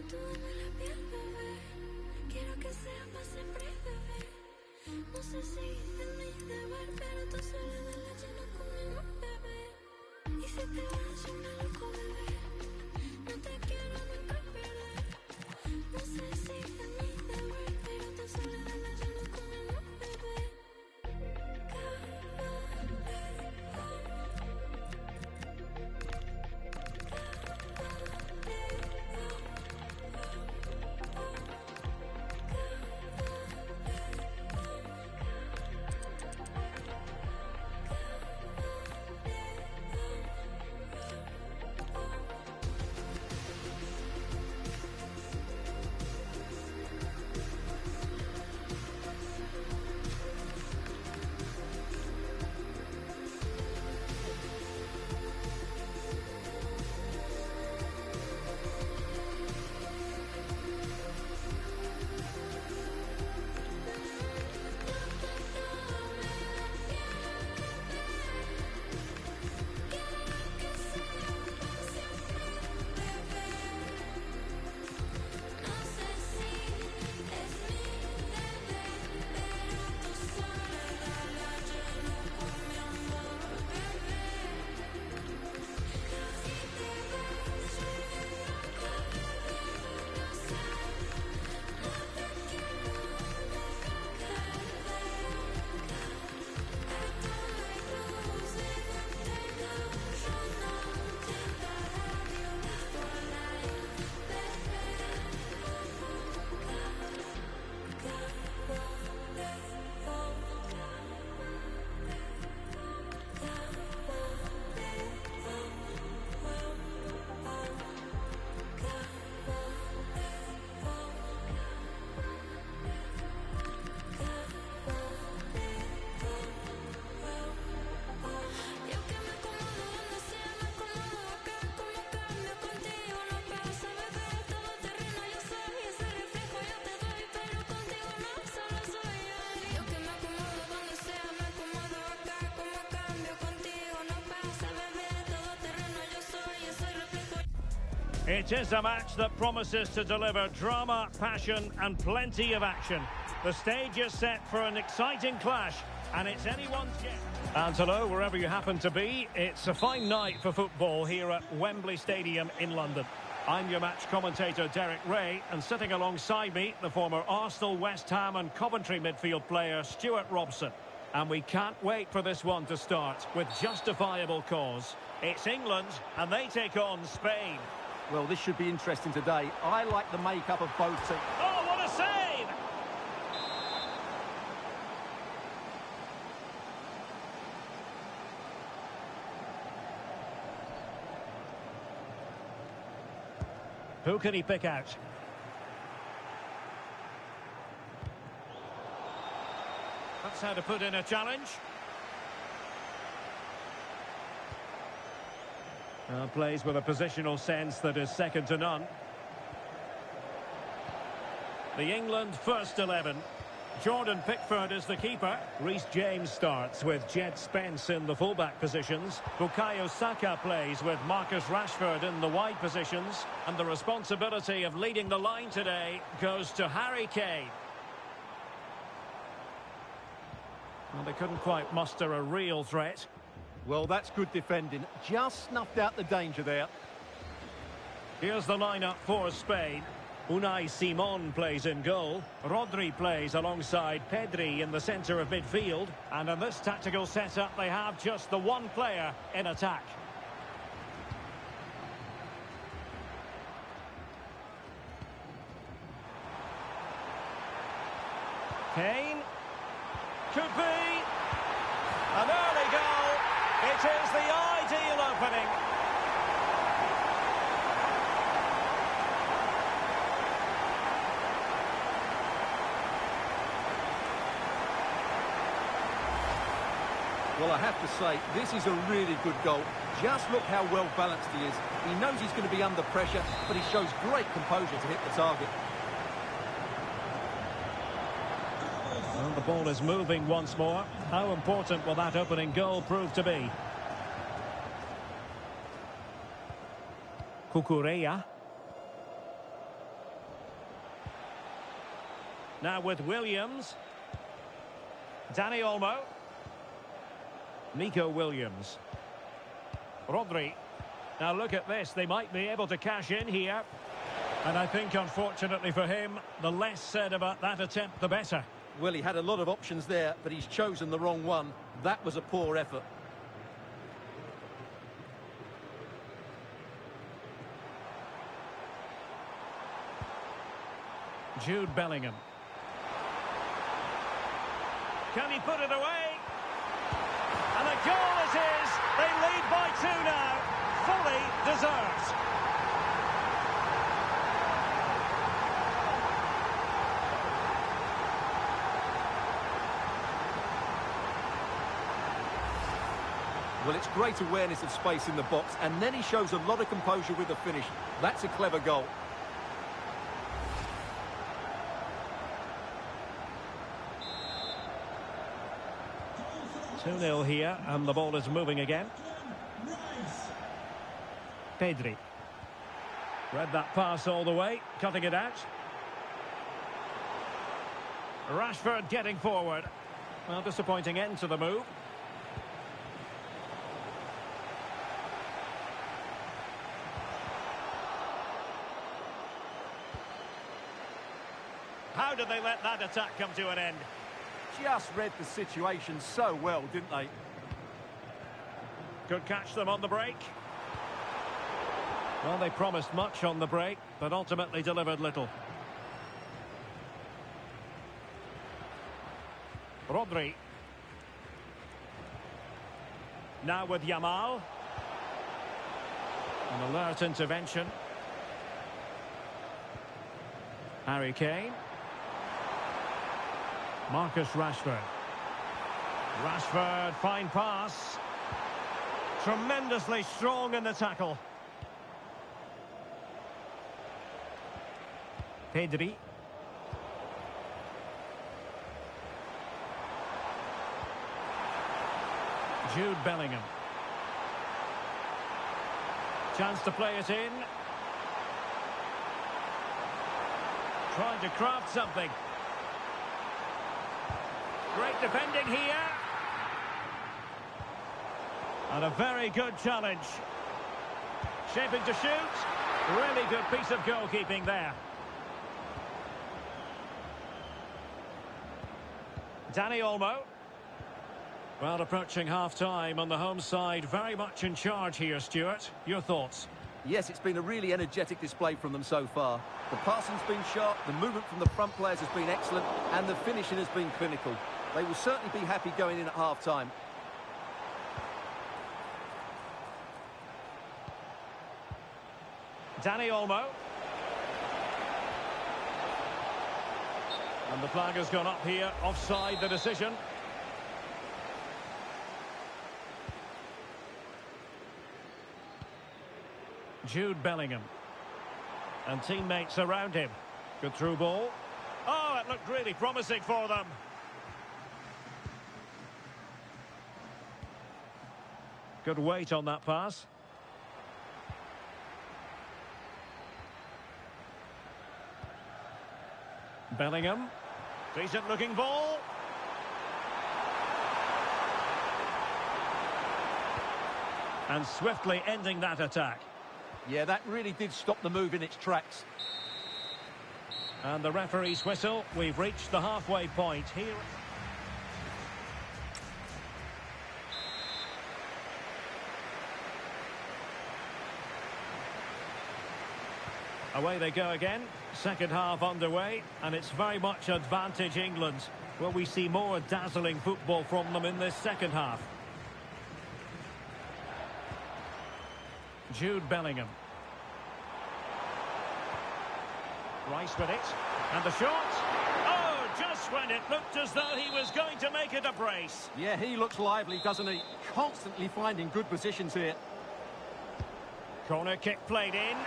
Tú dame la piel, bebé. Quiero que sea para siempre, bebé. No sé si es mi deber, pero tu soledad la lleno conmigo, bebé. Y si te vas, yo me loco, bebé. No te quiero nunca perder. No sé si es mi deber, pero tu soledad la lleno conmigo, bebé. It is a match that promises to deliver drama, passion and plenty of action. The stage is set for an exciting clash and it's anyone's game. And hello, wherever you happen to be, it's a fine night for football here at Wembley Stadium in London. I'm your match commentator Derek Ray, and sitting alongside me, the former Arsenal, West Ham and Coventry midfield player Stuart Robson. And we can't wait for this one to start with justifiable cause. It's England and they take on Spain. Well, this should be interesting today. I like the makeup of both teams. Oh, what a save! Who can he pick out? That's how to put in a challenge. Plays with a positional sense that is second to none. The England first 11. Jordan Pickford is the keeper. Reece James starts with Jed Spence in the fullback positions. Bukayo Saka plays with Marcus Rashford in the wide positions. And the responsibility of leading the line today goes to Harry Kane. Well, they couldn't quite muster a real threat. Well, that's good defending. Just snuffed out the danger there. Here's the lineup for Spain. Unai Simon plays in goal. Rodri plays alongside Pedri in the centre of midfield. And in this tactical setup, they have just the one player in attack. Kane. Could be. An early goal. It is the ideal opening. Well, I have to say, this is a really good goal. Just look how well balanced he is. He knows he's going to be under pressure, but he shows great composure to hit the target. Well, the ball is moving once more. How important will that opening goal prove to be? Cucurella. Now with Williams. Danny Olmo. Nico Williams. Rodri. Now look at this. They might be able to cash in here. And I think, unfortunately for him, the less said about that attempt, the better. Well, he had a lot of options there, but he's chosen the wrong one. That was a poor effort. Jude Bellingham. Can he put it away? And the goal is his. They lead by 2 now. Fully deserved. Well, it's great awareness of space in the box, and then he shows a lot of composure with the finish. That's a clever goal. Two 2-0 here, and the ball is moving again. Pedri. Read that pass all the way, cutting it out. Rashford getting forward. Well, disappointing end to the move. How did they let that attack come to an end? Just read the situation so well, didn't they? Could catch them on the break. Well, they promised much on the break, but ultimately delivered little. Rodri. Now with Yamal. An alert intervention. Harry Kane. Marcus Rashford. Rashford, fine pass. Tremendously strong in the tackle. Pedri. Jude Bellingham. Chance to play it in. Trying to craft something. Great defending here. And a very good challenge. Shaping to shoot. Really good piece of goalkeeping there. Danny Olmo. Well, approaching half-time on the home side. Very much in charge here, Stuart. Your thoughts? Yes, it's been a really energetic display from them so far. The passing's been sharp, the movement from the front players has been excellent, and the finishing has been clinical. They will certainly be happy going in at half-time. Danny Olmo. And the flag has gone up here. Offside the decision. Jude Bellingham. And teammates around him. Good through ball. Oh, it looked really promising for them. Good weight on that pass. Bellingham. Decent looking ball. And swiftly ending that attack. Yeah, that really did stop the move in its tracks. And the referee's whistle. We've reached the halfway point here. Away they go again. Second half underway, and it's very much advantage England. Will we see more dazzling football from them in this second half? Jude Bellingham. Rice with it. And the shot. Oh, just when it looked as though he was going to make it a brace. Yeah, he looks lively, doesn't he? Constantly finding good positions here. Corner kick played in.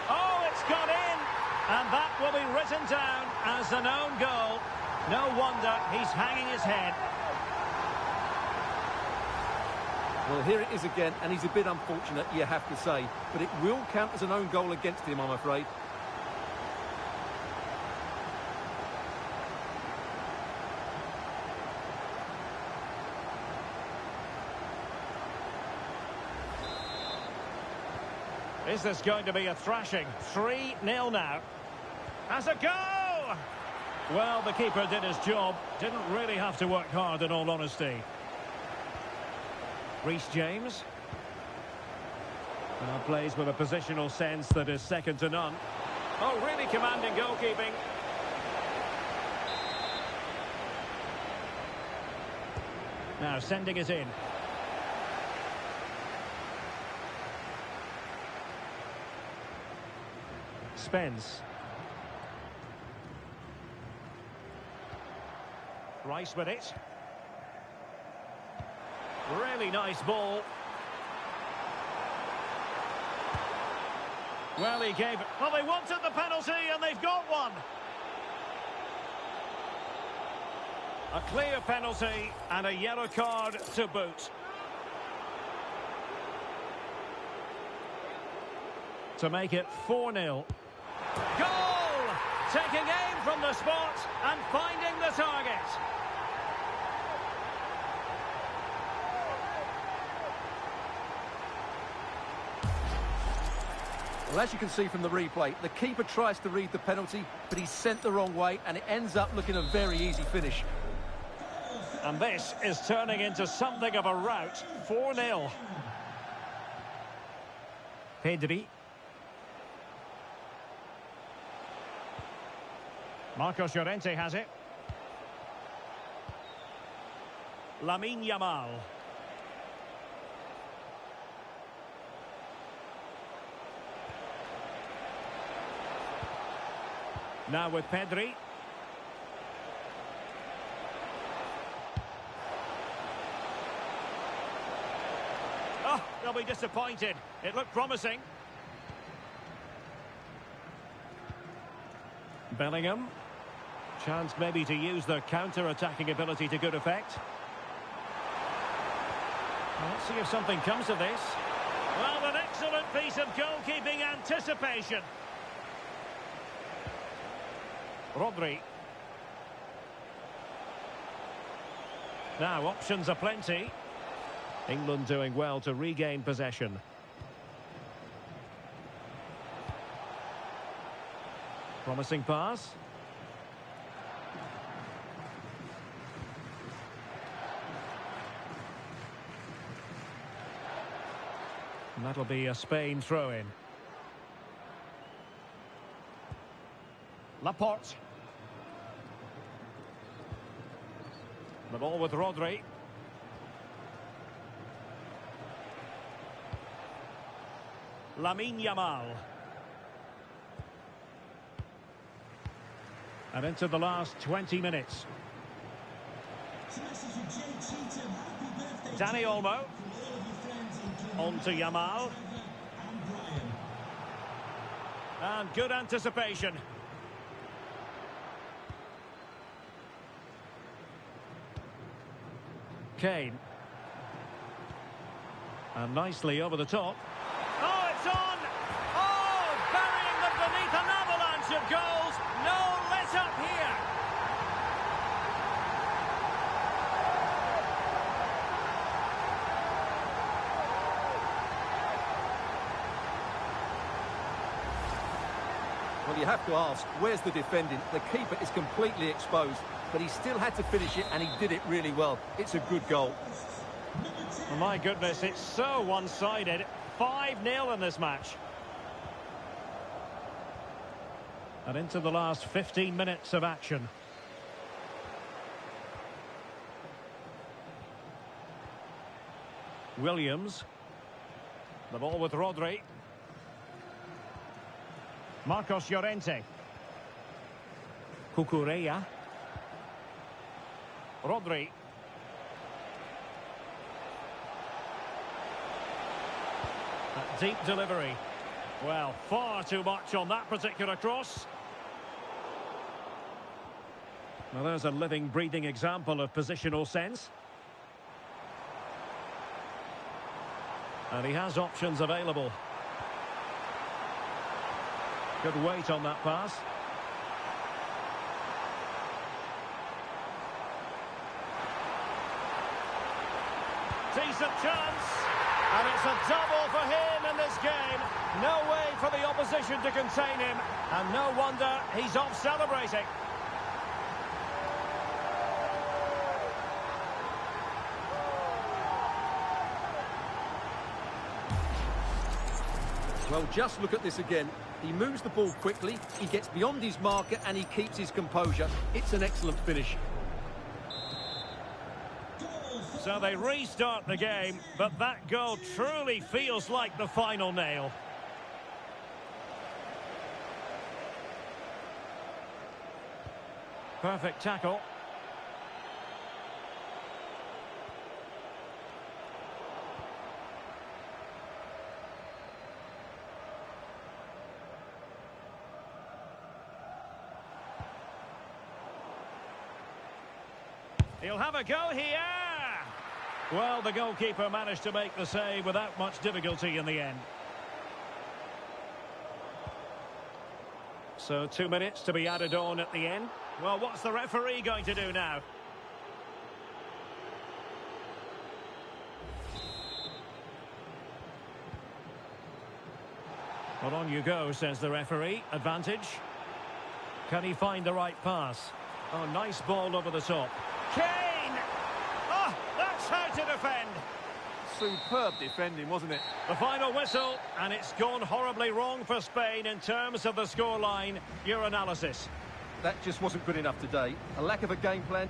Oh, it's gone in. And that will be written down as an own goal. No wonder he's hanging his head. Well, here it is again, and he's a bit unfortunate, you have to say. But it will count as an own goal against him, I'm afraid. Is this going to be a thrashing? 3-0 now. Has a go! Well, the keeper did his job. Didn't really have to work hard, in all honesty. Reece James. Now plays with a positional sense that is second to none. Oh, really commanding goalkeeping. Now sending it in. Spence. Rice with it. Really nice ball. Well, he gave it. Well, they wanted the penalty and they've got one. A clear penalty and a yellow card to boot. To make it 4-0. Goal! Taking aim from the spot and finding the target. Well, as you can see from the replay, the keeper tries to read the penalty, but he's sent the wrong way, and it ends up looking a very easy finish. And this is turning into something of a rout. 4-0. Pedri. Marcos Llorente has it. Lamine Yamal. Now with Pedri. Oh, they'll be disappointed. It looked promising. Bellingham. Chance maybe to use their counter-attacking ability to good effect. Let's see if something comes of this. Well, an excellent piece of goalkeeping anticipation. Rodri. Now, options are plenty. England doing well to regain possession. Promising pass. And that'll be a Spain throw-in. Laporte. The ball with Rodri. Lamine Yamal. And into the last 20 minutes. Dani Olmo. On to Yamal. And good anticipation. Kane. And nicely over the top. Oh, it's on! Oh, burying them beneath an avalanche of goals. No let up here. Well, you have to ask, where's the defending? The keeper is completely exposed, but he still had to finish it, and he did it really well. It's a good goal. Oh, my goodness, it's so one-sided. 5-0 in this match. And into the last 15 minutes of action. Williams. The ball with Rodri. Marcos Llorente. Cucurella. Rodri. That deep delivery. Well, far too much on that particular cross. Well, there's a living, breathing example of positional sense. And he has options available. Good weight on that pass. Decent chance. And it's a double for him in this game. No way for the opposition to contain him. And no wonder he's off celebrating. Well, just look at this again. He moves the ball quickly, he gets beyond his marker and he keeps his composure. It's an excellent finish. So they restart the game, but that goal truly feels like the final nail. Perfect tackle. He'll have a go here. Well, the goalkeeper managed to make the save without much difficulty in the end. So 2 minutes to be added on at the end. Well, what's the referee going to do now? Well, on you go, says the referee. Advantage. Can he find the right pass? Oh, nice ball over the top. Kane! Oh, that's how to defend. Superb defending, wasn't it? The final whistle, and it's gone horribly wrong for Spain in terms of the scoreline. Your analysis? That just wasn't good enough today. A lack of a game plan.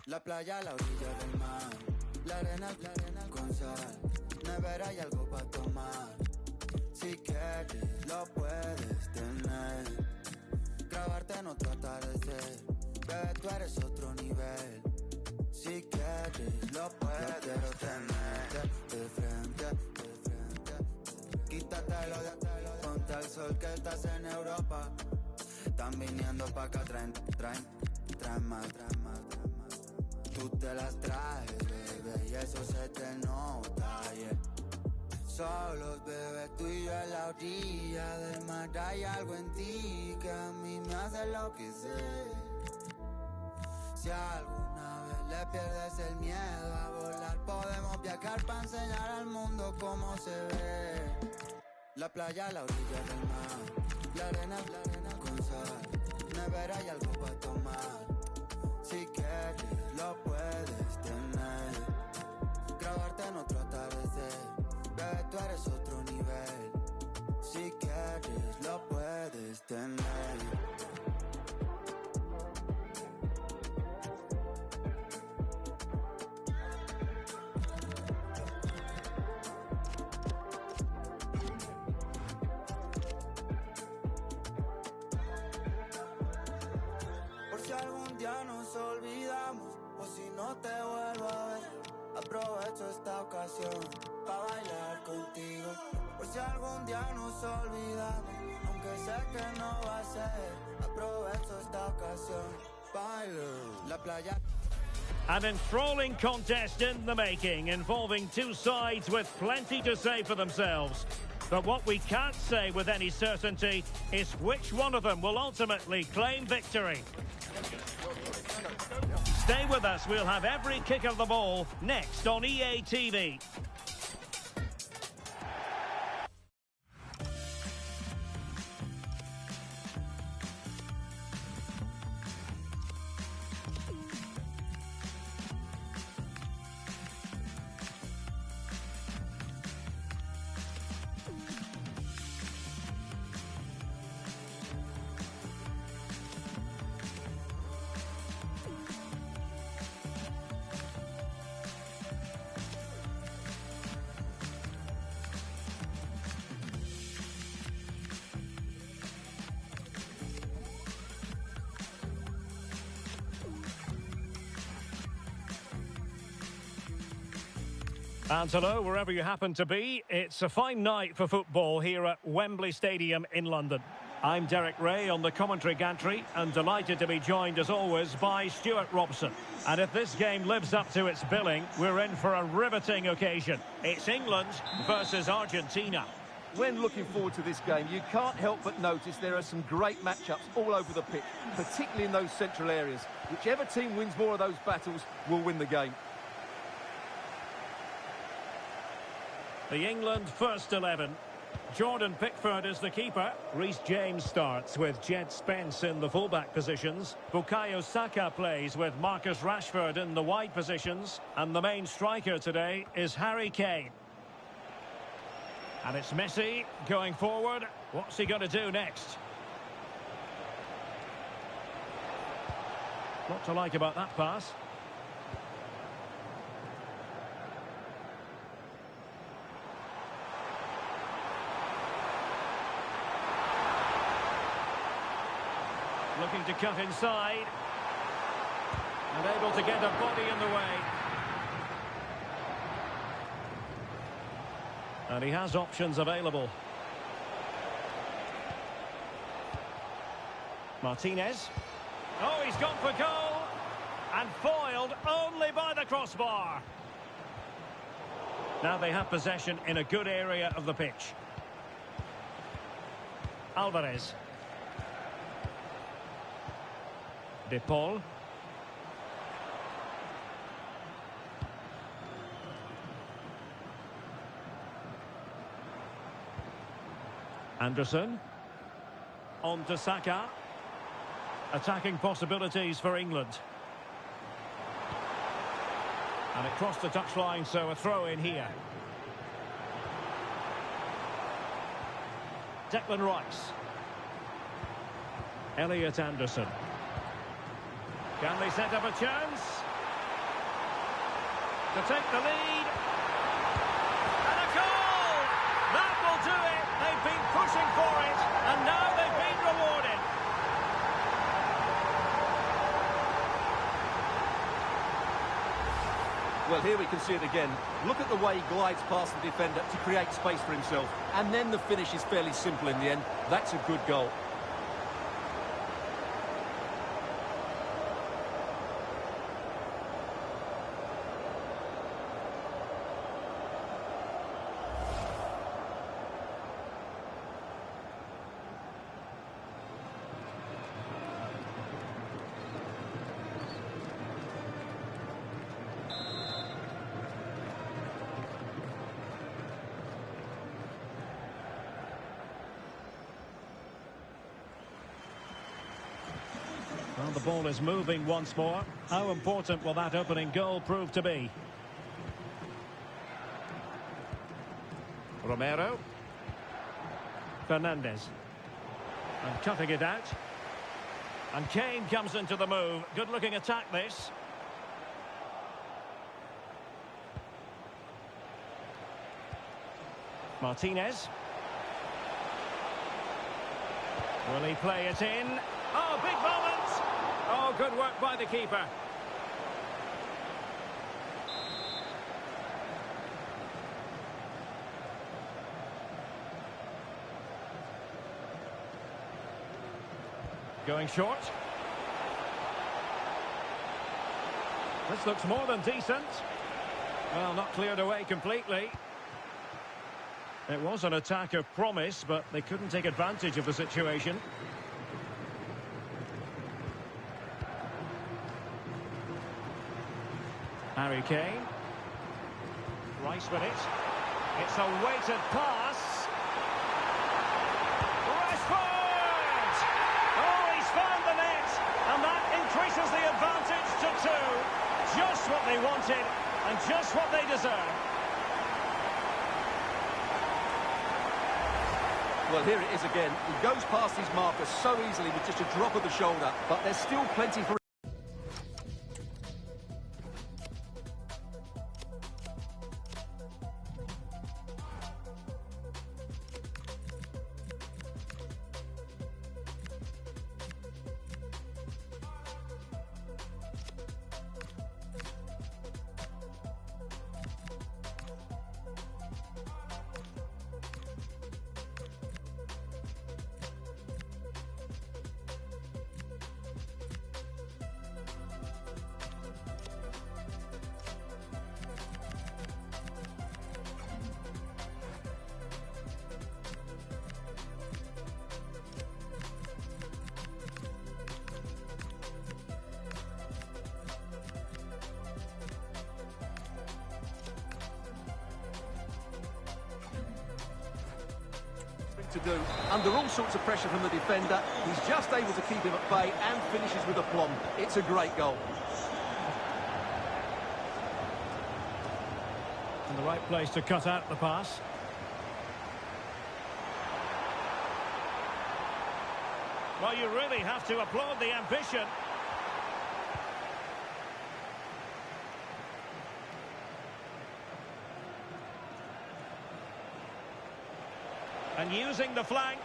La playa a la orilla del mar, la arena con sal, nevera y algo para tomar. Si quieres lo puedes tener, grabarte en otro atardecer, bebé tú eres otro nivel. Si quieres lo puedes tener, de frente, quítatelo de ponte al sol que estás en Europa. Están viniendo pa' acá, traen más. Tú te las traes, bebé, y eso se te nota, yeah. Solos, bebé, tú y yo en la orilla del mar. Hay algo en ti que a mí me hace enloquecer. Si alguna vez le pierdes el miedo a volar, podemos viajar para enseñar al mundo cómo se ve. La playa a la orilla del mar, la arena con sal, nevera y algo para tomar. Si quieres lo puedes tener, grabarte en otro atardecer, bebé tú eres otro nivel. Si quieres lo puedes tener. Si algún día nos olvidamos o si no te vuelvo a ver, aprovecho esta ocasión para bailar contigo. Por si algún día nos olvidamos, aunque sé que no va a ser, aprovecho esta ocasión, bailo la playa. An enthralling contest in the making, involving two sides with plenty to say for themselves. But what we can't say with any certainty is which one of them will ultimately claim victory. Stay with us, we'll have every kick of the ball next on EA TV. And hello, wherever you happen to be, it's a fine night for football here at Wembley Stadium in London. I'm Derek Ray on the commentary gantry and delighted to be joined as always by Stuart Robson. And if this game lives up to its billing, we're in for a riveting occasion. It's England versus Argentina. When looking forward to this game, you can't help but notice there are some great matchups all over the pitch, particularly in those central areas. Whichever team wins more of those battles will win the game. The England first 11. Jordan Pickford is the keeper. Reece James starts with Jed Spence in the fullback positions. Bukayo Saka plays with Marcus Rashford in the wide positions. And the main striker today is Harry Kane. And it's Messi going forward. What's he going to do next? What to like about that pass? Looking to cut inside. And able to get a body in the way. And he has options available. Martinez. Oh, he's gone for goal. And foiled only by the crossbar. Now they have possession in a good area of the pitch. Alvarez. De Paul. Anderson. On to Saka. Attacking possibilities for England. And it crossed the touchline, so a throw in here. Declan Rice. Elliot Anderson. Can they set up a chance? To take the lead. And a goal! That will do it. They've been pushing for it, and now they've been rewarded. Well, here we can see it again. Look at the way he glides past the defender to create space for himself. And then the finish is fairly simple in the end. That's a good goal. Well, the ball is moving once more. How important will that opening goal prove to be? Romero. Fernandez. And cutting it out. And Kane comes into the move. Good-looking attack, this. Martinez. Will he play it in? Oh, big moment! Oh, good work by the keeper. Going short. This looks more than decent. Well, not cleared away completely. It was an attack of promise, but they couldn't take advantage of the situation. Harry Kane. Rice with it. It's a weighted pass. Rashford! Oh, he's found the net. And that increases the advantage to 2. Just what they wanted and just what they deserve. Well, here it is again. He goes past his marker so easily with just a drop of the shoulder, but there's still plenty for... to do. Under all sorts of pressure from the defender, he's just able to keep him at bay and finishes with aplomb. It's a great goal. In the right place to cut out the pass. Well, you really have to applaud the ambition. And using the flank.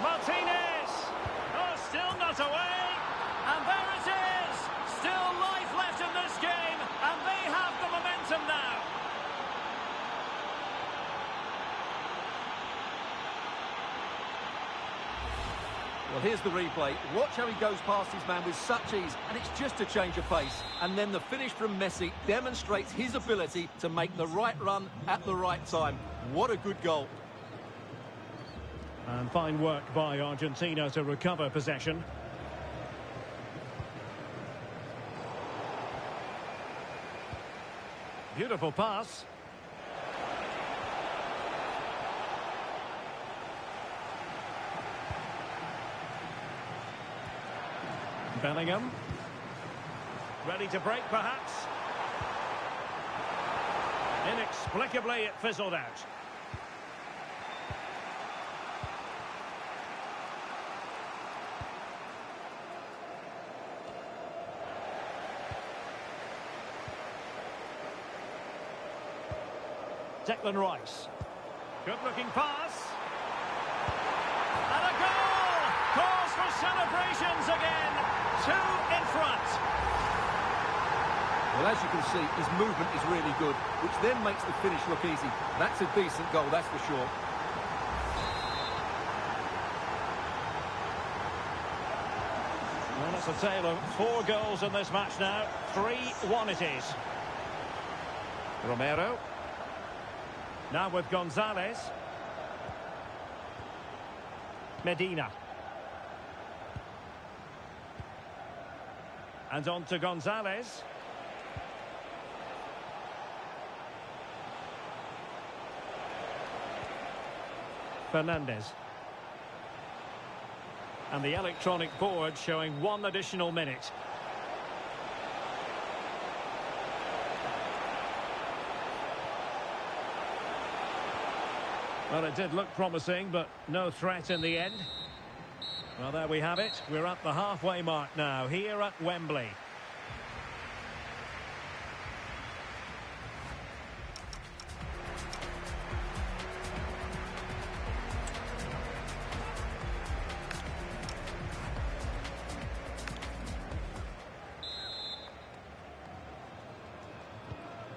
Martinez! Oh, still not away. And there it is! Still life left in this game, and they have the momentum now. Well, here's the replay. Watch how he goes past his man with such ease, and it's just a change of pace. And then the finish from Messi demonstrates his ability to make the right run at the right time. What a good goal. And fine work by Argentina to recover possession. Beautiful pass. Bellingham. Ready to break, perhaps. Inexplicably, it fizzled out. Declan Rice. Good-looking pass. And a goal! Cause for celebrations again. 2 in front. Well, as you can see, his movement is really good, which then makes the finish look easy. That's a decent goal, that's for sure. Well, it's a tale of 4 goals in this match now. 3-1 it is. Romero. Now with Gonzalez. Medina. And on to Gonzalez. Fernandez. And the electronic board showing 1 additional minute. Well, it did look promising, but no threat in the end. Well, there we have it. We're at the halfway mark now, here at Wembley.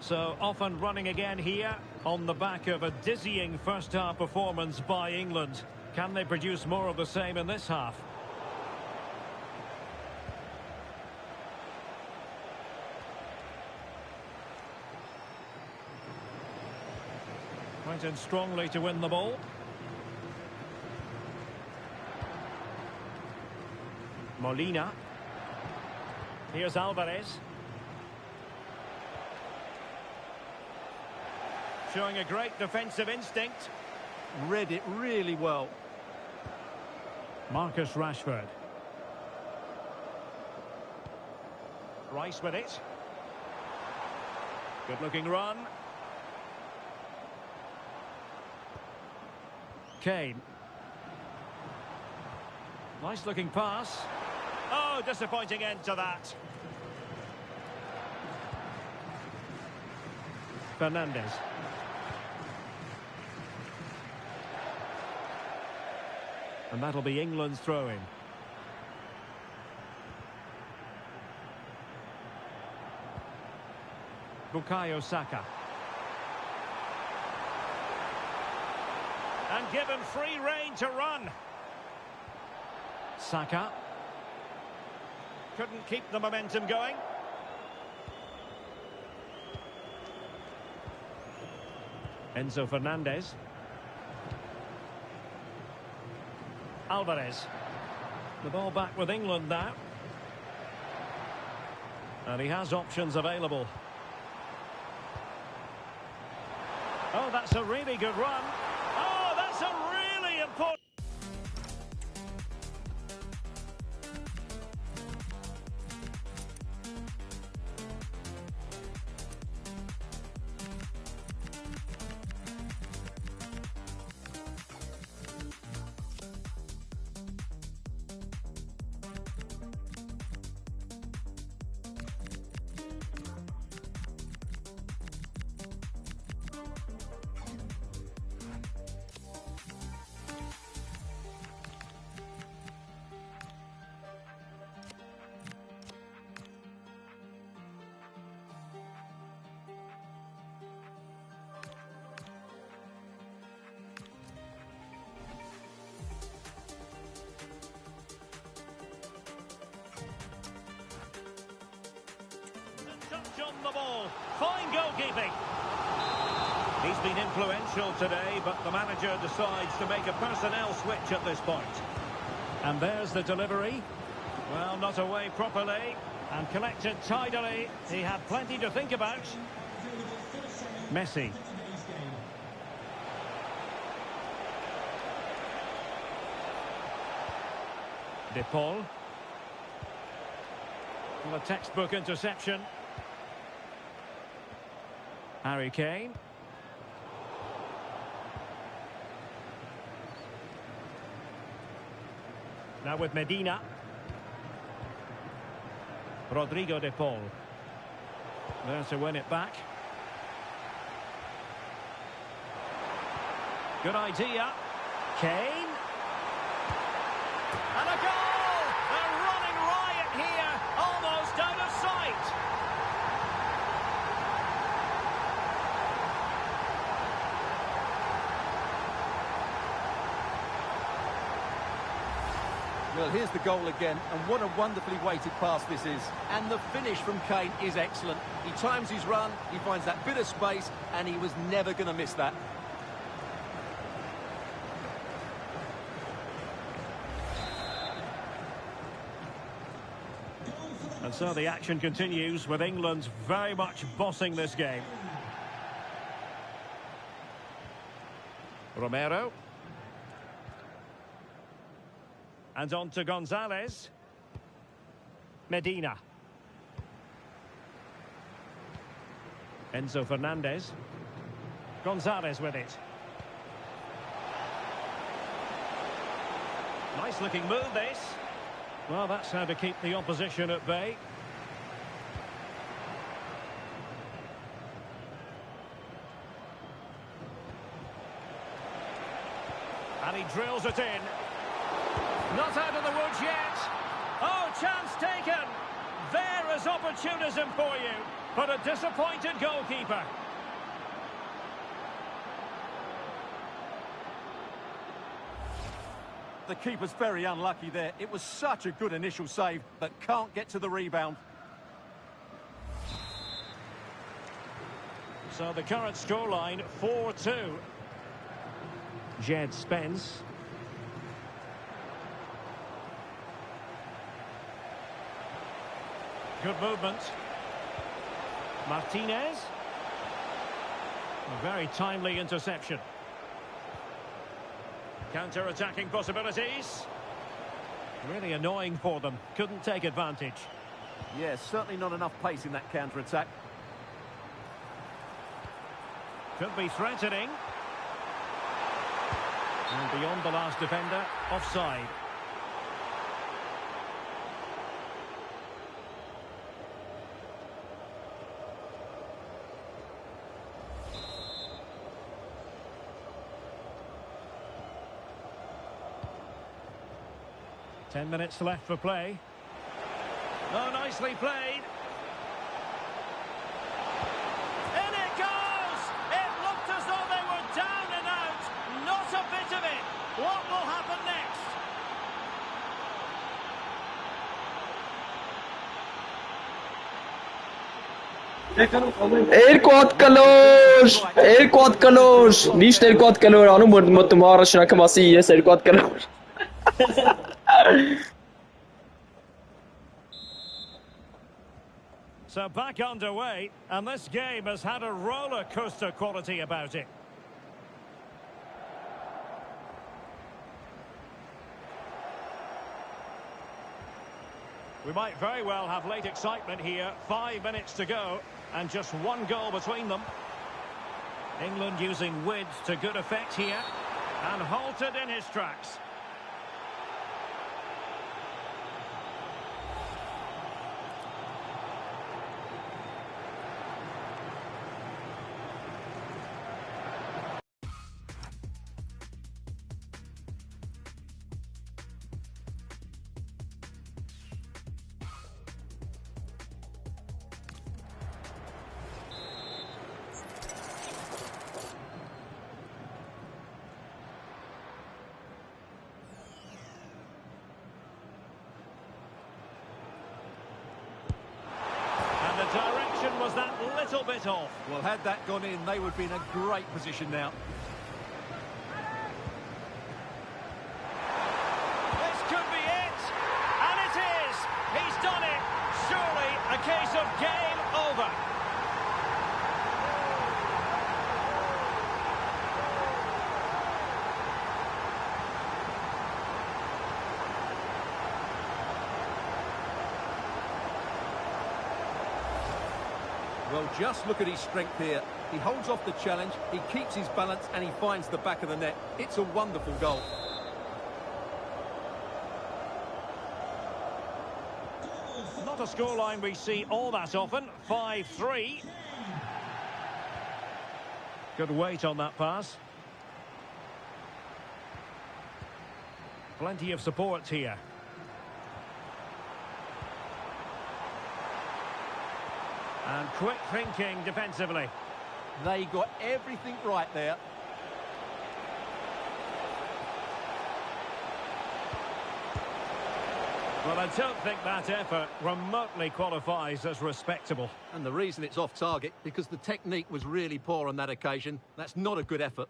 So, off and running again here on the back of a dizzying first-half performance by England. Can they produce more of the same in this half? Went in strongly to win the ball. Molina. Here's Alvarez. Showing a great defensive instinct. Read it really well. Marcus Rashford. Rice with it. Good looking run. Kane. Nice looking pass. Oh, disappointing end to that. Fernandez. And that'll be England's throw-in. Bukayo Saka. And given free rein to run. Saka. Couldn't keep the momentum going. Enzo Fernandez. Alvarez. The ball back with England now. And he has options available. Oh, that's a really good run. Oh, that's a really important... Touch on the ball. Fine goalkeeping. He's been influential today, but the manager decides to make a personnel switch at this point. And there's the delivery. Well, not away properly and collected tidily. He had plenty to think about. Messi. De Paul. Well, a textbook interception. Harry Kane. Now with Medina. Rodrigo de Paul. There to win it back. Good idea. Kane. And a goal! They're running riot here, almost out of sight. Well, here's the goal again, and what a wonderfully weighted pass this is. And the finish from Kane is excellent. He times his run, he finds that bit of space, and he was never going to miss that. And so the action continues with England very much bossing this game. Romero. And on to Gonzalez. Medina. Enzo Fernandez. Gonzalez with it. Nice looking move this. Well, that's how to keep the opposition at bay. And he drills it in. Not out of the woods yet. Oh, chance taken. There is opportunism for you, but a disappointed goalkeeper. The keeper's very unlucky there. It was such a good initial save, but can't get to the rebound. So the current scoreline, 4-2. Jed Spence. Good movement. Martinez. A very timely interception. Counter-attacking possibilities. Really annoying for them. Couldn't take advantage. Yeah, certainly not enough pace in that counter-attack. Could be threatening. And beyond the last defender, offside. Ten minutes left for play. Oh, nicely played. In it goes! It looked as though they were down and out. Not a bit of it. What will happen next? Er quad calor! Nicht er quad calor, ano mo tomara shna kama si yes er quad calor. So back underway, and this game has had a roller coaster quality about it. We might very well have late excitement here. 5 minutes to go, and just one goal between them. England using width to good effect here, and halted in his tracks. Direction was that little bit off. Well, had that gone in, they would be in a great position now. This could be it, and it is. He's done it. Surely a case of game over. Well, just look at his strength here. He holds off the challenge, he keeps his balance, and he finds the back of the net. It's a wonderful goal. Not a scoreline we see all that often. 5-3. Good weight on that pass. Plenty of support here. And quick thinking defensively. They got everything right there. Well, I don't think that effort remotely qualifies as respectable. And the reason it's off target, because the technique was really poor on that occasion. That's not a good effort.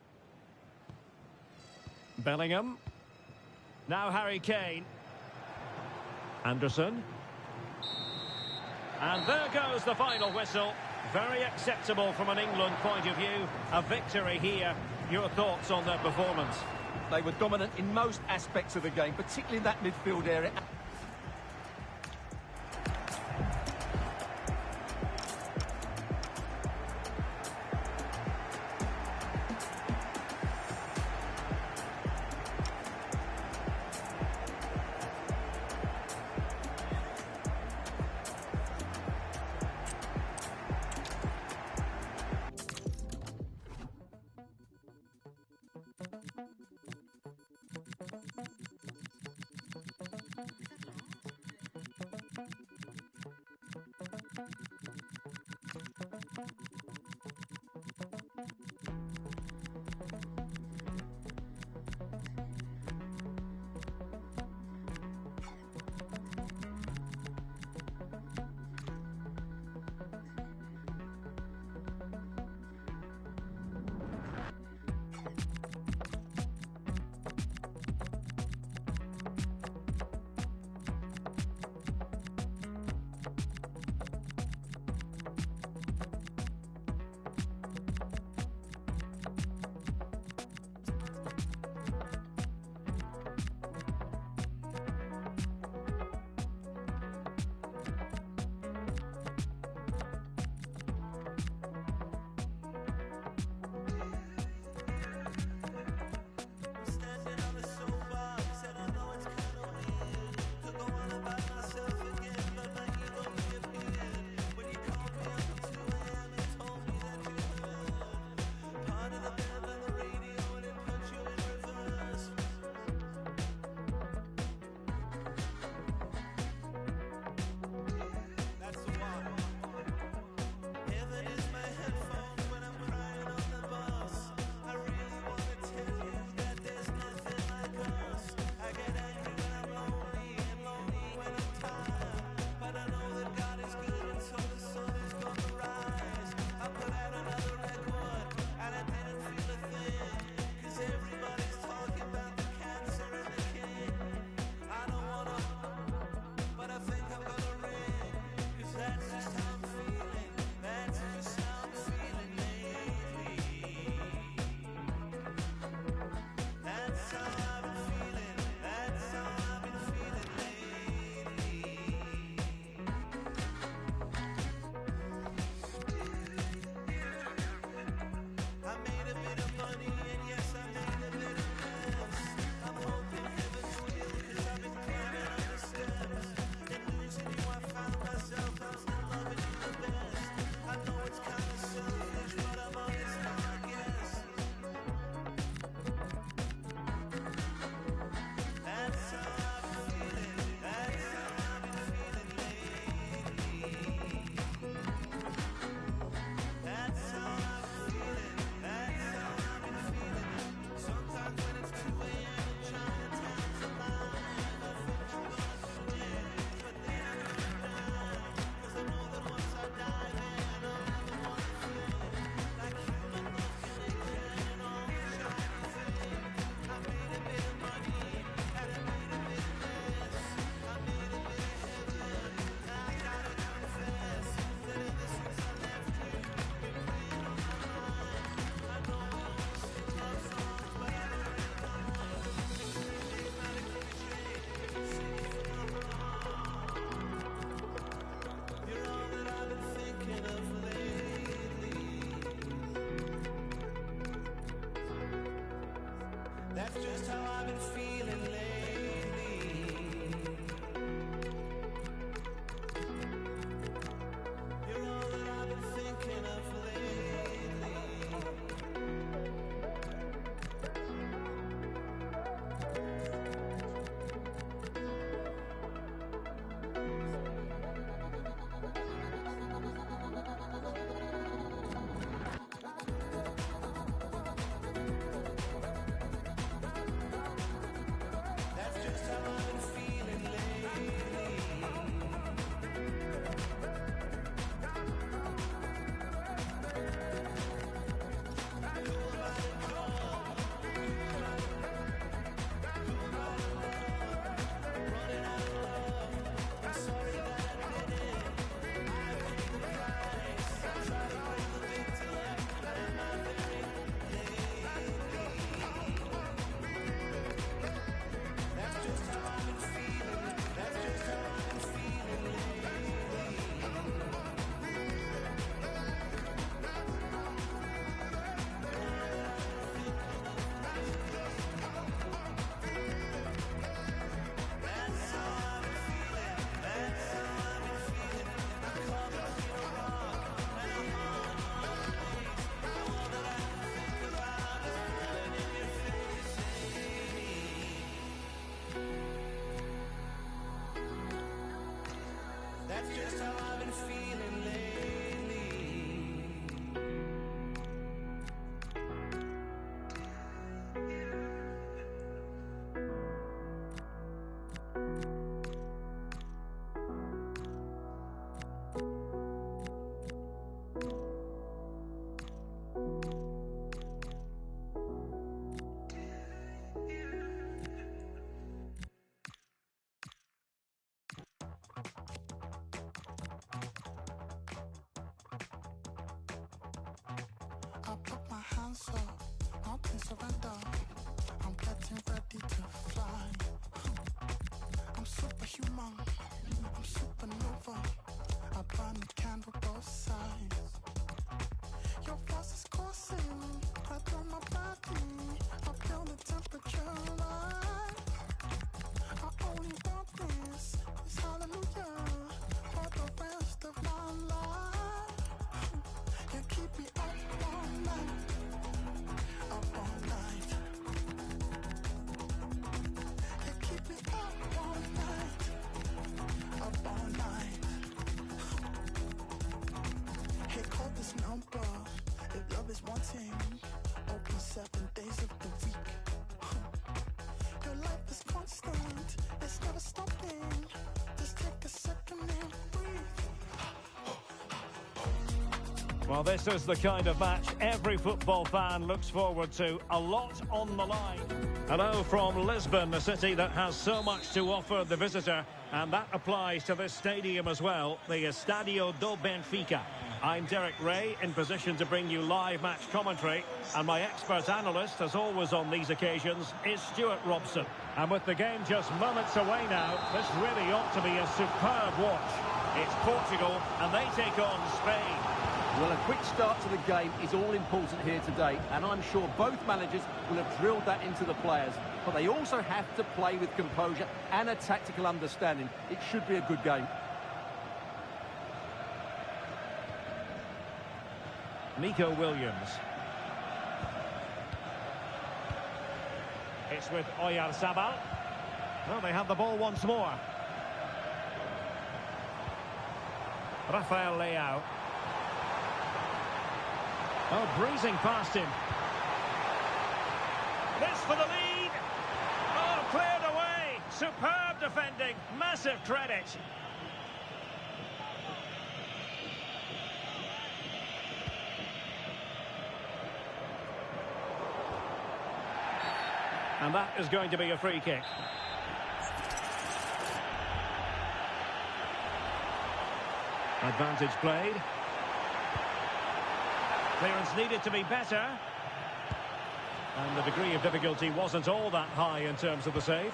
Bellingham. Now Harry Kane. Anderson. And there goes the final whistle. Very acceptable from an England point of view. A victory here. Your thoughts on their performance? They were dominant in most aspects of the game, particularly that midfield area. That's just how I've been feeling lately. You're all that I've been thinking of lately. That's just how I've been feeling lately. I'm sorry that I did it. I paid the price. I tried to play the victim, but am I very lately? That's just how I've been feeling. That's just how I've been feeling lately. That's how I've been feeling. That's how I've been feeling. I caught between a rock and a hard place. All that I think about is falling in your face. That's just how I've been feeling lately. I put my hands up, nothing surrender. I'm getting ready to fly. I'm superhuman, I'm supernova. I burn the candle both sides. Your force is coursing right through my body. I feel the temperature rise. I only want this hallelujah for the rest of my life. You keep me up all night, up all night. You keep me up all night, up all night. Hey, call this number if love is wanting. Open 7 days of the week. Your life is constant, it's never stopping. Just take a second and breathe. Well, this is the kind of match every football fan looks forward to. A lot on the line. Hello from Lisbon, a city that has so much to offer the visitor, and that applies to this stadium as well, the Estadio do Benfica. I'm Derek Ray, in position to bring you live match commentary, and my expert analyst, as always on these occasions, is Stuart Robson. And with the game just moments away now, this really ought to be a superb watch. It's Portugal, and they take on Spain. Well, a quick start to the game is all important here today, and I'm sure both managers will have drilled that into the players. But they also have to play with composure and a tactical understanding. It should be a good game. Nico Williams. It's with Oyarzabal. Well, they have the ball once more. Rafael Leao. Oh, breezing past him. This for the lead. Oh, cleared away. Superb defending. Massive credit. And that is going to be a free kick. Advantage played. Clearance needed to be better. And the degree of difficulty wasn't all that high in terms of the save.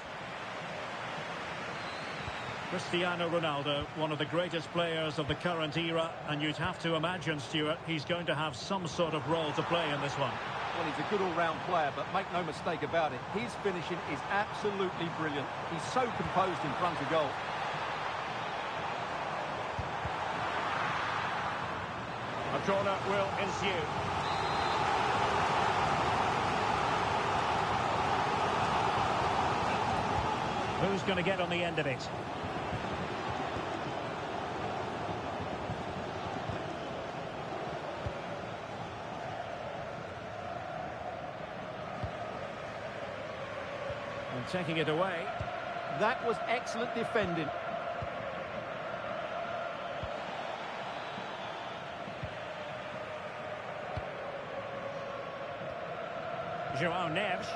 Cristiano Ronaldo, one of the greatest players of the current era, and you'd have to imagine, Stuart, he's going to have some sort of role to play in this one. Well, he's a good all-round player, but make no mistake about it, his finishing is absolutely brilliant. He's so composed in front of goal. A corner will ensue. Who's going to get on the end of it? And taking it away. That was excellent defending. João Neves.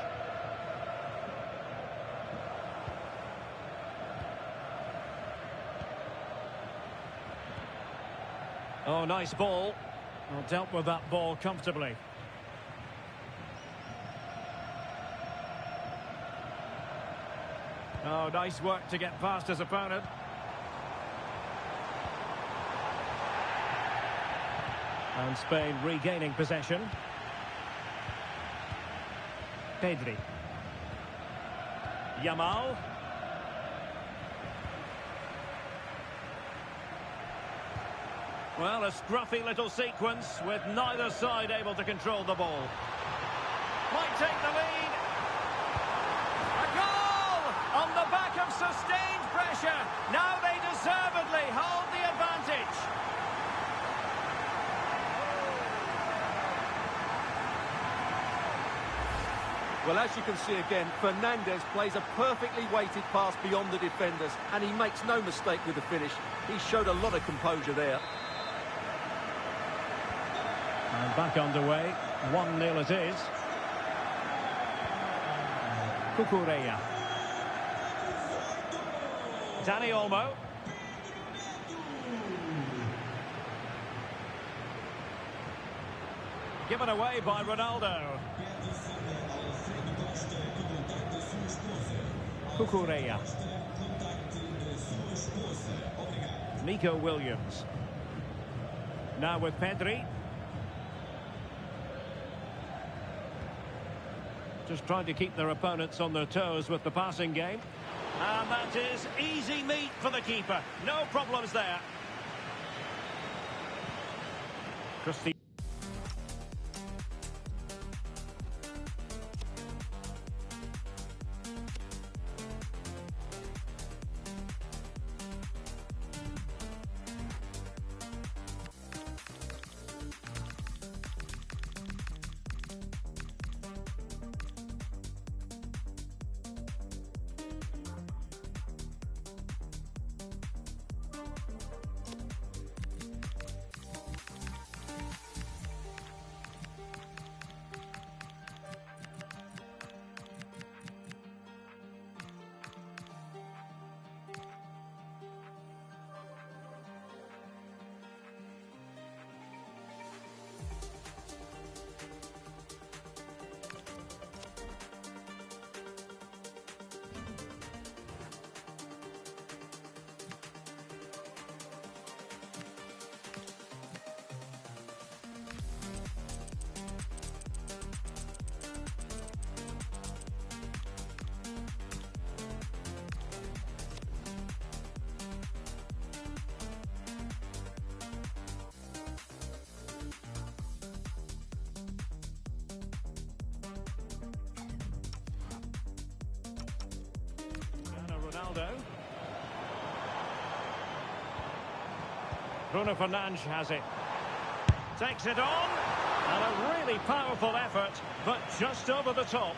Oh, nice ball. Well, dealt with that ball comfortably. Oh, nice work to get past his opponent. And Spain regaining possession. Pedri. Yamal. Well, a scruffy little sequence with neither side able to control the ball. Might take the lead. A goal! On the back of sustained pressure. Now they deservedly hold the advantage. Well, as you can see again, Fernandes plays a perfectly weighted pass beyond the defenders, and he makes no mistake with the finish. He showed a lot of composure there. And back underway, 1-0 it is. Cucurella. Dani Olmo. Given away by Ronaldo. Cucurella. Nico Williams. Now with Pedri. Just trying to keep their opponents on their toes with the passing game. And that is easy meat for the keeper. No problems there. Christie. Ronaldo. Bruno Fernandes has it. Takes it on. And a really powerful effort, but just over the top.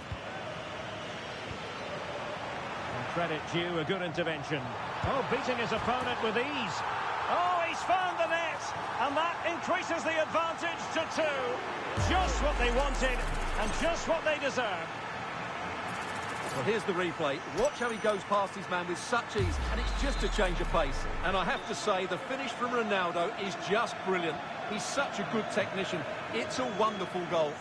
And credit due, a good intervention. Oh, beating his opponent with ease. Oh, he's found the net. And that increases the advantage to 2. Just what they wanted and just what they deserved. Well, here's the replay. Watch how he goes past his man with such ease, and it's just a change of pace. And I have to say, the finish from Ronaldo is just brilliant. He's such a good technician. It's a wonderful goal.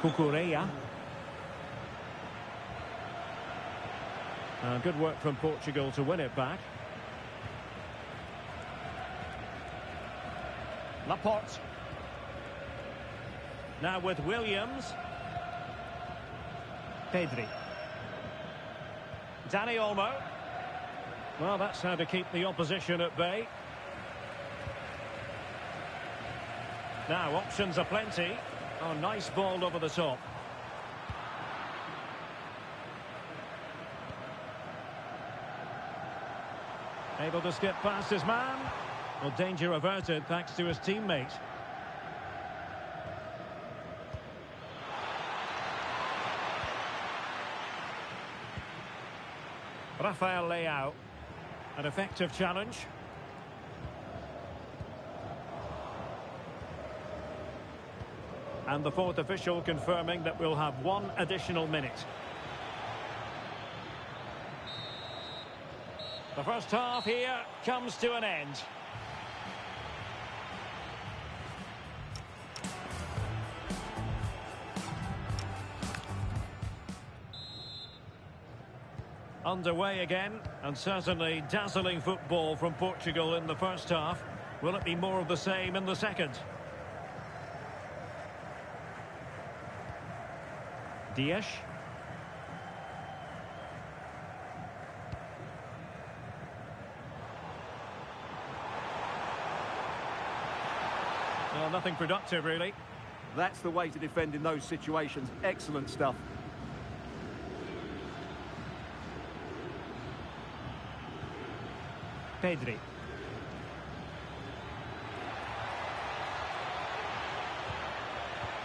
Cucurella. Good work from Portugal to win it back. Laporte. Now with Williams. Pedri. Dani Olmo. Well, that's how to keep the opposition at bay. Now, options are plenty. Oh, nice ball over the top. Able to skip past his man. Well, danger averted thanks to his teammate. Rafael Leao. An effective challenge. And the fourth official confirming that we'll have one additional minute. The first half here comes to an end. Underway again, and certainly dazzling football from Portugal in the first half. Will it be more of the same in the second? Dias. Well, nothing productive, really. That's the way to defend in those situations. Excellent stuff. Pedri.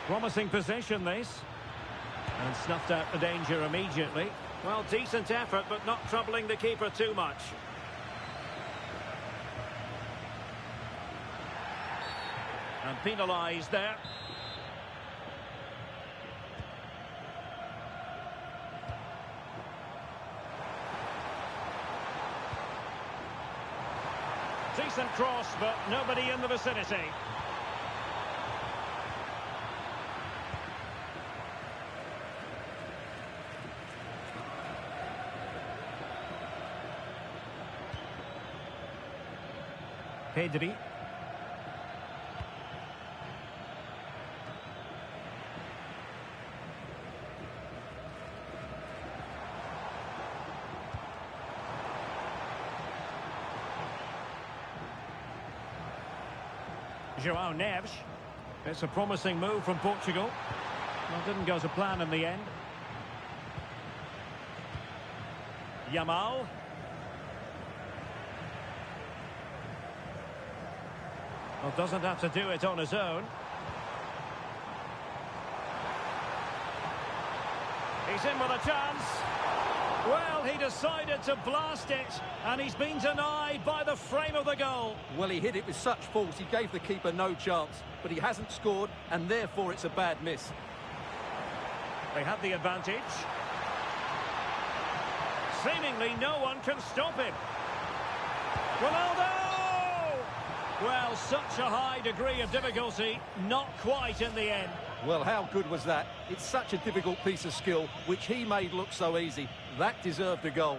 Promising possession, this. And snuffed out the danger immediately. Well, decent effort, but not troubling the keeper too much. And penalised there. Decent cross, but nobody in the vicinity. Pedri. João Neves. It's a promising move from Portugal. Well, didn't go to plan in the end. Yamal. Well, doesn't have to do it on his own. He's in with a chance. Well, he decided to blast it, and he's been denied by the frame of the goal. Well, he hit it with such force, he gave the keeper no chance, but he hasn't scored, and therefore it's a bad miss. They had the advantage. Seemingly no one can stop him. Ronaldo! Well, such a high degree of difficulty, not quite in the end. Well, how good was that? It's such a difficult piece of skill, which he made look so easy. That deserved a goal.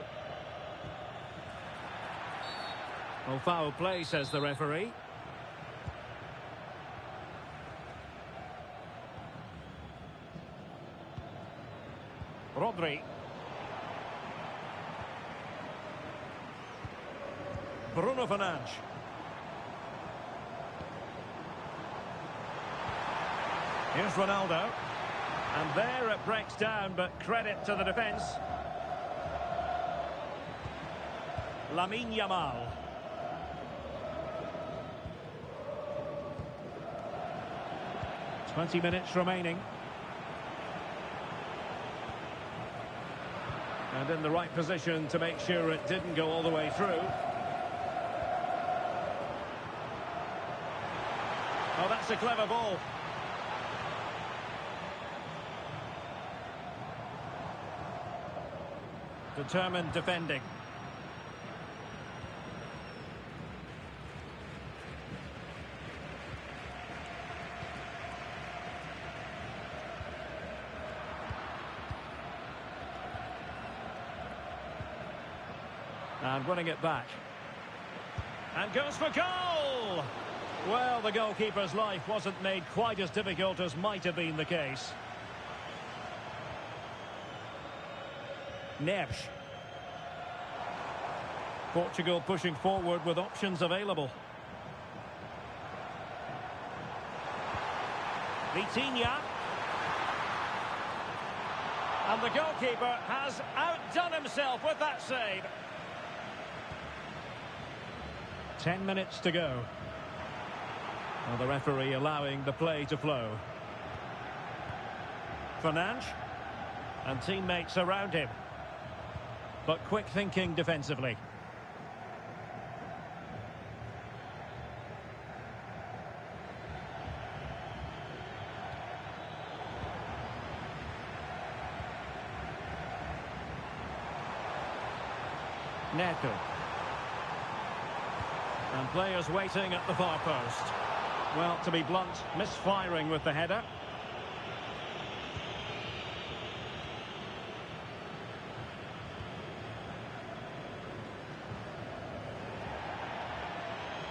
Well, foul play, says the referee. Rodri. Bruno Fernandes. Here's Ronaldo. And there it breaks down, but credit to the defence. Lamine Yamal. "20 minutes remaining. And in the right position to make sure it didn't go all the way through. Oh, that's a clever ball. Determined defending. And winning it back. And goes for goal! Well, the goalkeeper's life wasn't made quite as difficult as might have been the case. Neves. Portugal pushing forward with options available. Vitinha. And the goalkeeper has outdone himself with that save. 10 minutes to go. Well, the referee allowing the play to flow. Fernandes. And teammates around him. But quick thinking defensively. Neto. And players waiting at the far post. Well, to be blunt, misfiring with the header.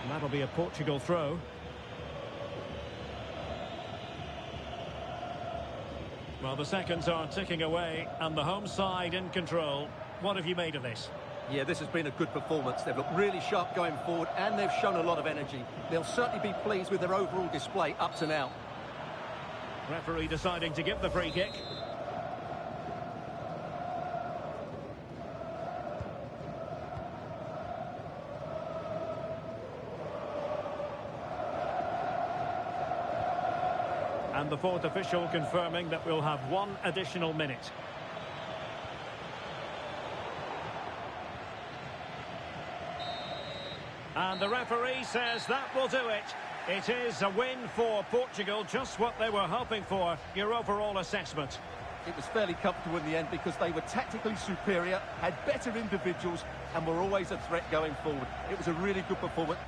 And that'll be a Portugal throw. Well, the seconds are ticking away and the home side in control. What have you made of this? Yeah, this has been a good performance. They've looked really sharp going forward and they've shown a lot of energy. They'll certainly be pleased with their overall display up to now. Referee deciding to give the free kick. And the fourth official confirming that we'll have one additional minute. And the referee says that will do it. It is a win for Portugal, just what they were hoping for. Your overall assessment? It was fairly comfortable in the end because they were tactically superior, had better individuals and were always a threat going forward. It was a really good performance.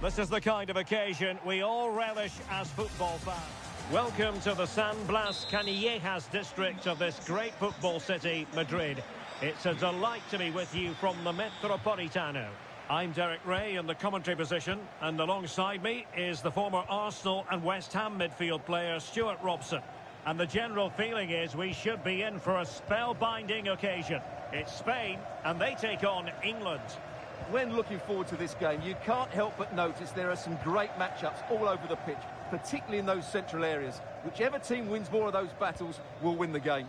This is the kind of occasion we all relish as football fans. Welcome to the San Blas Canillejas district of this great football city, Madrid. It's a delight to be with you from the Metropolitano. I'm Derek Ray in the commentary position, and alongside me is the former Arsenal and West Ham midfield player Stuart Robson. And the general feeling is we should be in for a spellbinding occasion. It's Spain, and they take on England. When looking forward to this game, you can't help but notice there are some great matchups all over the pitch, particularly in those central areas. Whichever team wins more of those battles will win the game.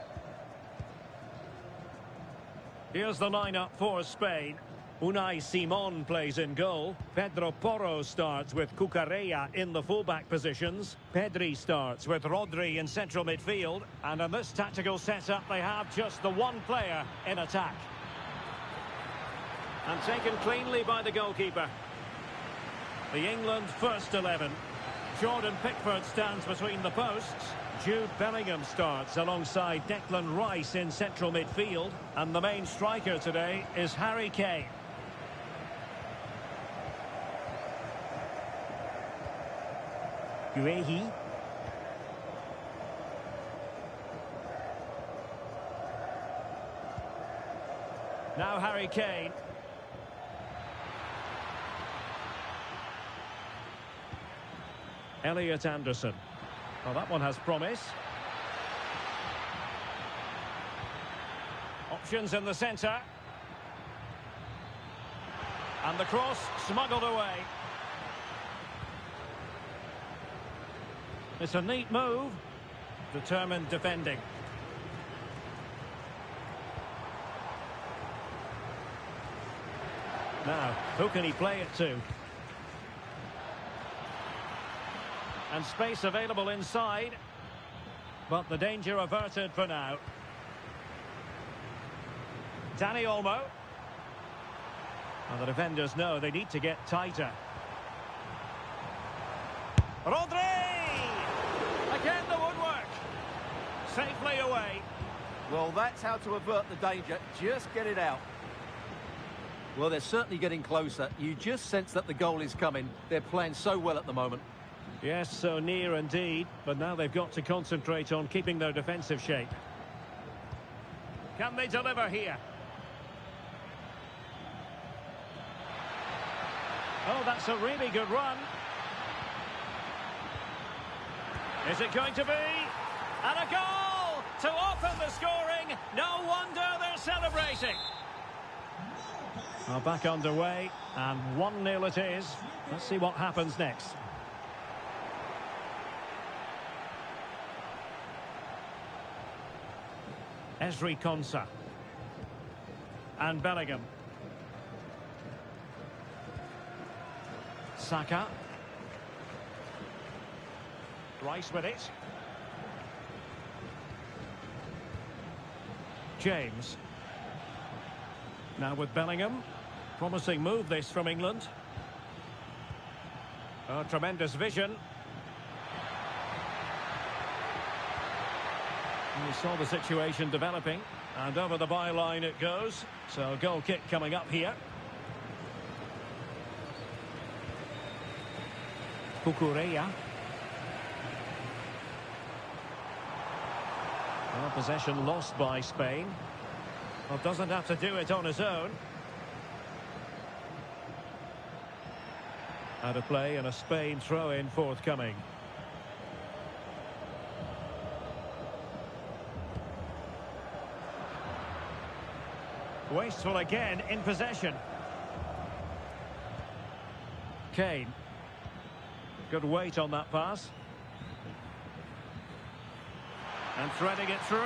Here's the lineup for Spain. Unai Simon plays in goal. Pedro Porro starts with Cucurella in the fullback positions. Pedri starts with Rodri in central midfield. And in this tactical setup, they have just the one player in attack. And taken cleanly by the goalkeeper. The England first 11. Jordan Pickford stands between the posts. Jude Bellingham starts alongside Declan Rice in central midfield. And the main striker today is Harry Kane. Guehi. Now Harry Kane. Elliot Anderson. Well, that one has promise. Options in the centre. And the cross smuggled away. It's a neat move. Determined defending. Now, who can he play it to? And space available inside. But the danger averted for now. Dani Olmo. And the defenders know they need to get tighter. Rodri! Again the woodwork. Safely away. Well, that's how to avert the danger. Just get it out. Well, they're certainly getting closer. You just sense that the goal is coming. They're playing so well at the moment. Yes, so near indeed, but now they've got to concentrate on keeping their defensive shape. Can they deliver here? Oh, that's a really good run. Is it going to be? And a goal to open the scoring. No wonder they're celebrating. Well, back underway, and 1-0 it is. Let's see what happens next. Ezri Konsa. And Bellingham. Saka. Rice with it. James. Now with Bellingham. Promising move this from England. Oh, tremendous vision. You saw the situation developing, and over the byline it goes. So a goal kick coming up here. Cucurella. Well, possession lost by Spain. Well, doesn't have to do it on his own. Out of play and a Spain throw-in forthcoming. Wasteful again in possession. Kane. Good weight on that pass. And threading it through.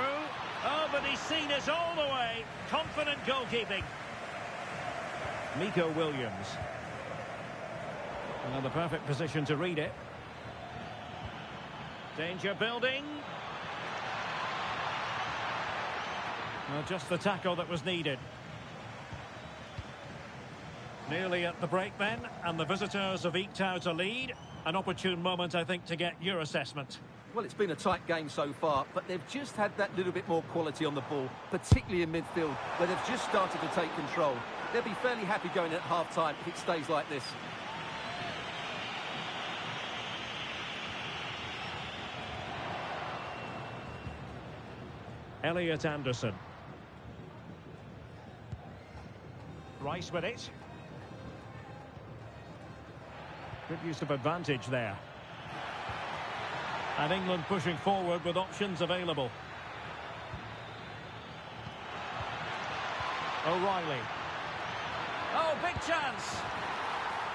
Oh, but he's seen it all the way. Confident goalkeeping. Nico Williams. Another perfect position to read it. Danger building. Well, just the tackle that was needed. Nearly at the break then, and the visitors have eked out a lead. An opportune moment, I think, to get your assessment. Well, it's been a tight game so far, but they've just had that little bit more quality on the ball, particularly in midfield, where they've just started to take control. They'll be fairly happy going at half-time if it stays like this. Elliot Anderson. Rice with it. Good use of advantage there. And England pushing forward with options available. O'Reilly. Oh, big chance.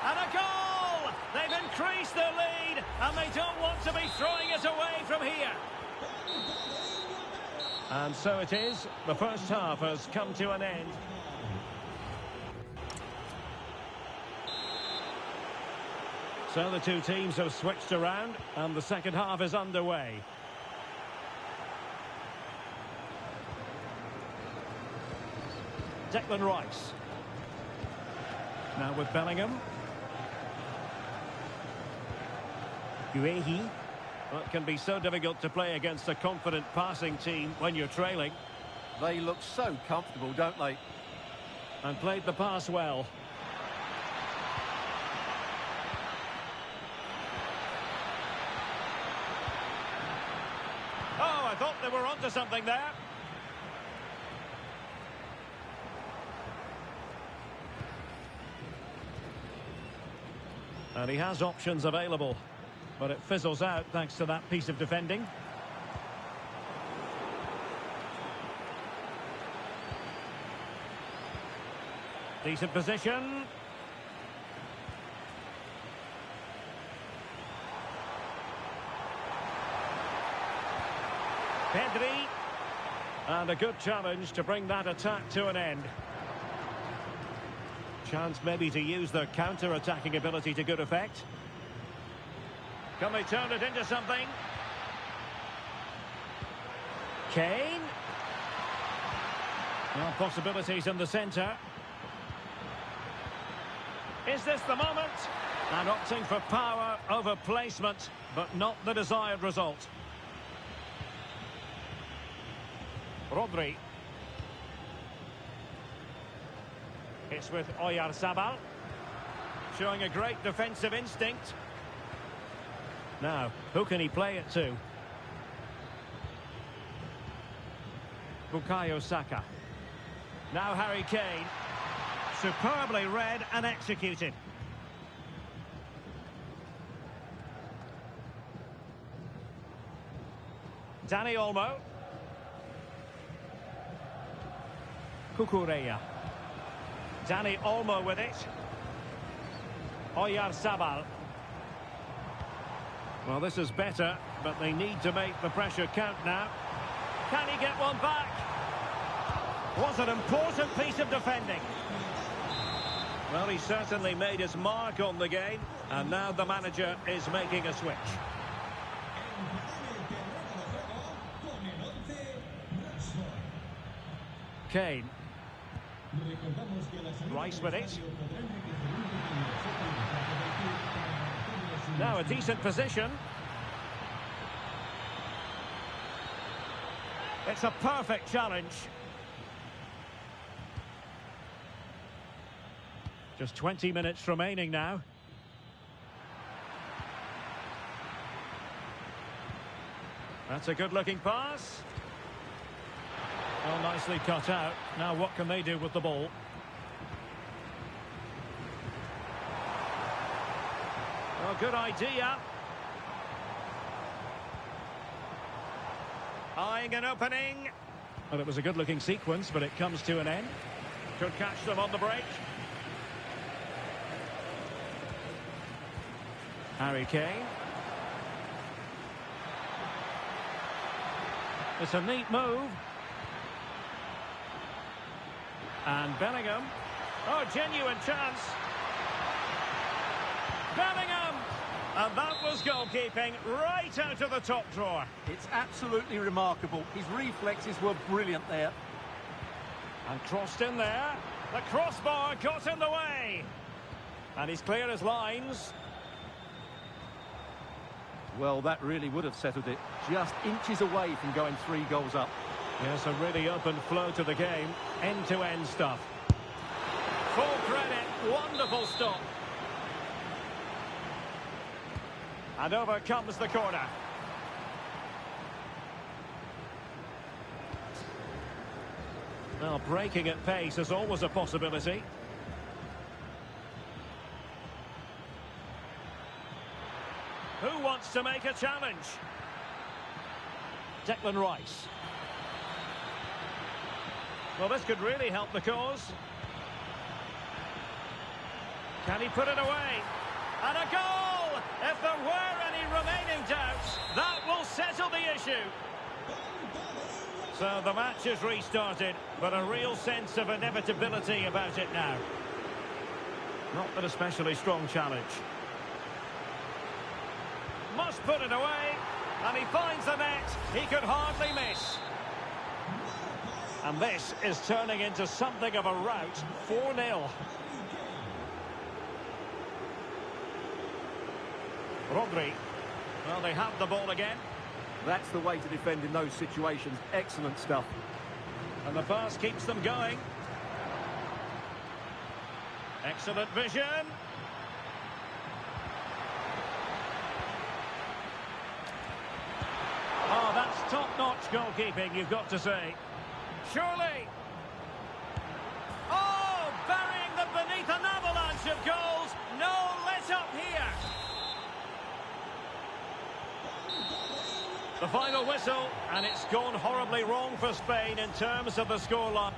And a goal! They've increased their lead, and they don't want to be throwing it away from here. And so it is. The first half has come to an end. So the two teams have switched around, and the second half is underway. Declan Rice. Now with Bellingham. Guehi. Well, it can be so difficult to play against a confident passing team when you're trailing. They look so comfortable, don't they? And played the pass well. Oh, I thought they were onto something there. And he has options available, but it fizzles out thanks to that piece of defending. Decent position. Pedri. And a good challenge to bring that attack to an end. Chance maybe to use their counter-attacking ability to good effect. Can they turn it into something? Kane. Well, possibilities in the centre. Is this the moment? And opting for power over placement, but not the desired result. Rodri. It's with Oyarzabal, showing a great defensive instinct. Now, who can he play it to? Bukayo Saka. Now Harry Kane. Superbly read and executed. Dani Olmo. Cucurella. Dani Olmo with it. Oyarzabal. Well, this is better, but they need to make the pressure count now. Can he get one back? Was an important piece of defending. Well, he certainly made his mark on the game, and now the manager is making a switch. Kane. Rice with it. Now a decent position. It's a perfect challenge. Just 20 minutes remaining now. That's a good-looking pass. Well, nicely cut out. Now what can they do with the ball? Well, good idea. Eyeing an opening. Well, it was a good-looking sequence, but it comes to an end. Could catch them on the break. Harry Kane. It's a neat move. And Bellingham. Oh, genuine chance. Bellingham! And that was goalkeeping right out of the top drawer. It's absolutely remarkable. His reflexes were brilliant there. And crossed in there. The crossbar got in the way. And he's clear as lines. Well, that really would have settled it. Just inches away from going 3 goals up. Yes, a really open flow to the game. End-to-end stuff. Full credit. Wonderful stop. And over comes the corner. Well, breaking at pace is always a possibility. Who wants to make a challenge? Declan Rice. Well, this could really help the cause. Can he put it away? And a goal! If there were any remaining doubts, that will settle the issue. So the match is restarted, but a real sense of inevitability about it now. Not an especially strong challenge. Must put it away, and he finds the net. He could hardly miss. And this is turning into something of a rout. 4-0. Rodri. Well, they have the ball again. That's the way to defend in those situations. Excellent stuff. And the pass keeps them going. Excellent vision. Oh, that's top-notch goalkeeping, you've got to say. Surely. Oh, burying them beneath an avalanche of goals. No let-up here. The final whistle, and it's gone horribly wrong for Spain in terms of the scoreline.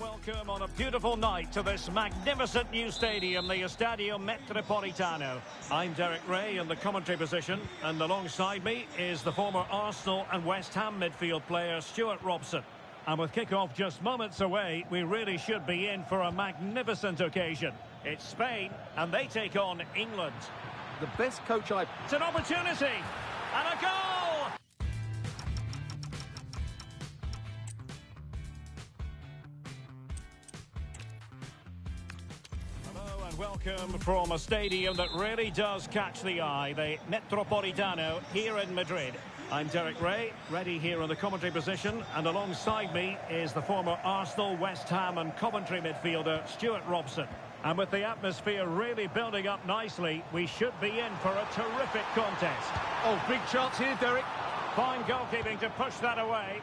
Welcome on a beautiful night to this magnificent new stadium, the Estadio Metropolitano. I'm Derek Ray in the commentary position, and alongside me is the former Arsenal and West Ham midfield player Stuart Robson. And with kick-off just moments away, we really should be in for a magnificent occasion. It's Spain, and they take on England. The best coach I've... It's an opportunity, and a goal! Hello and welcome from a stadium that really does catch the eye, the Metropolitano here in Madrid. I'm Derek Ray, ready here in the commentary position, and alongside me is the former Arsenal, West Ham and Coventry midfielder Stuart Robson. And with the atmosphere really building up nicely, we should be in for a terrific contest. Oh, big chance here, Derek. Fine goalkeeping to push that away.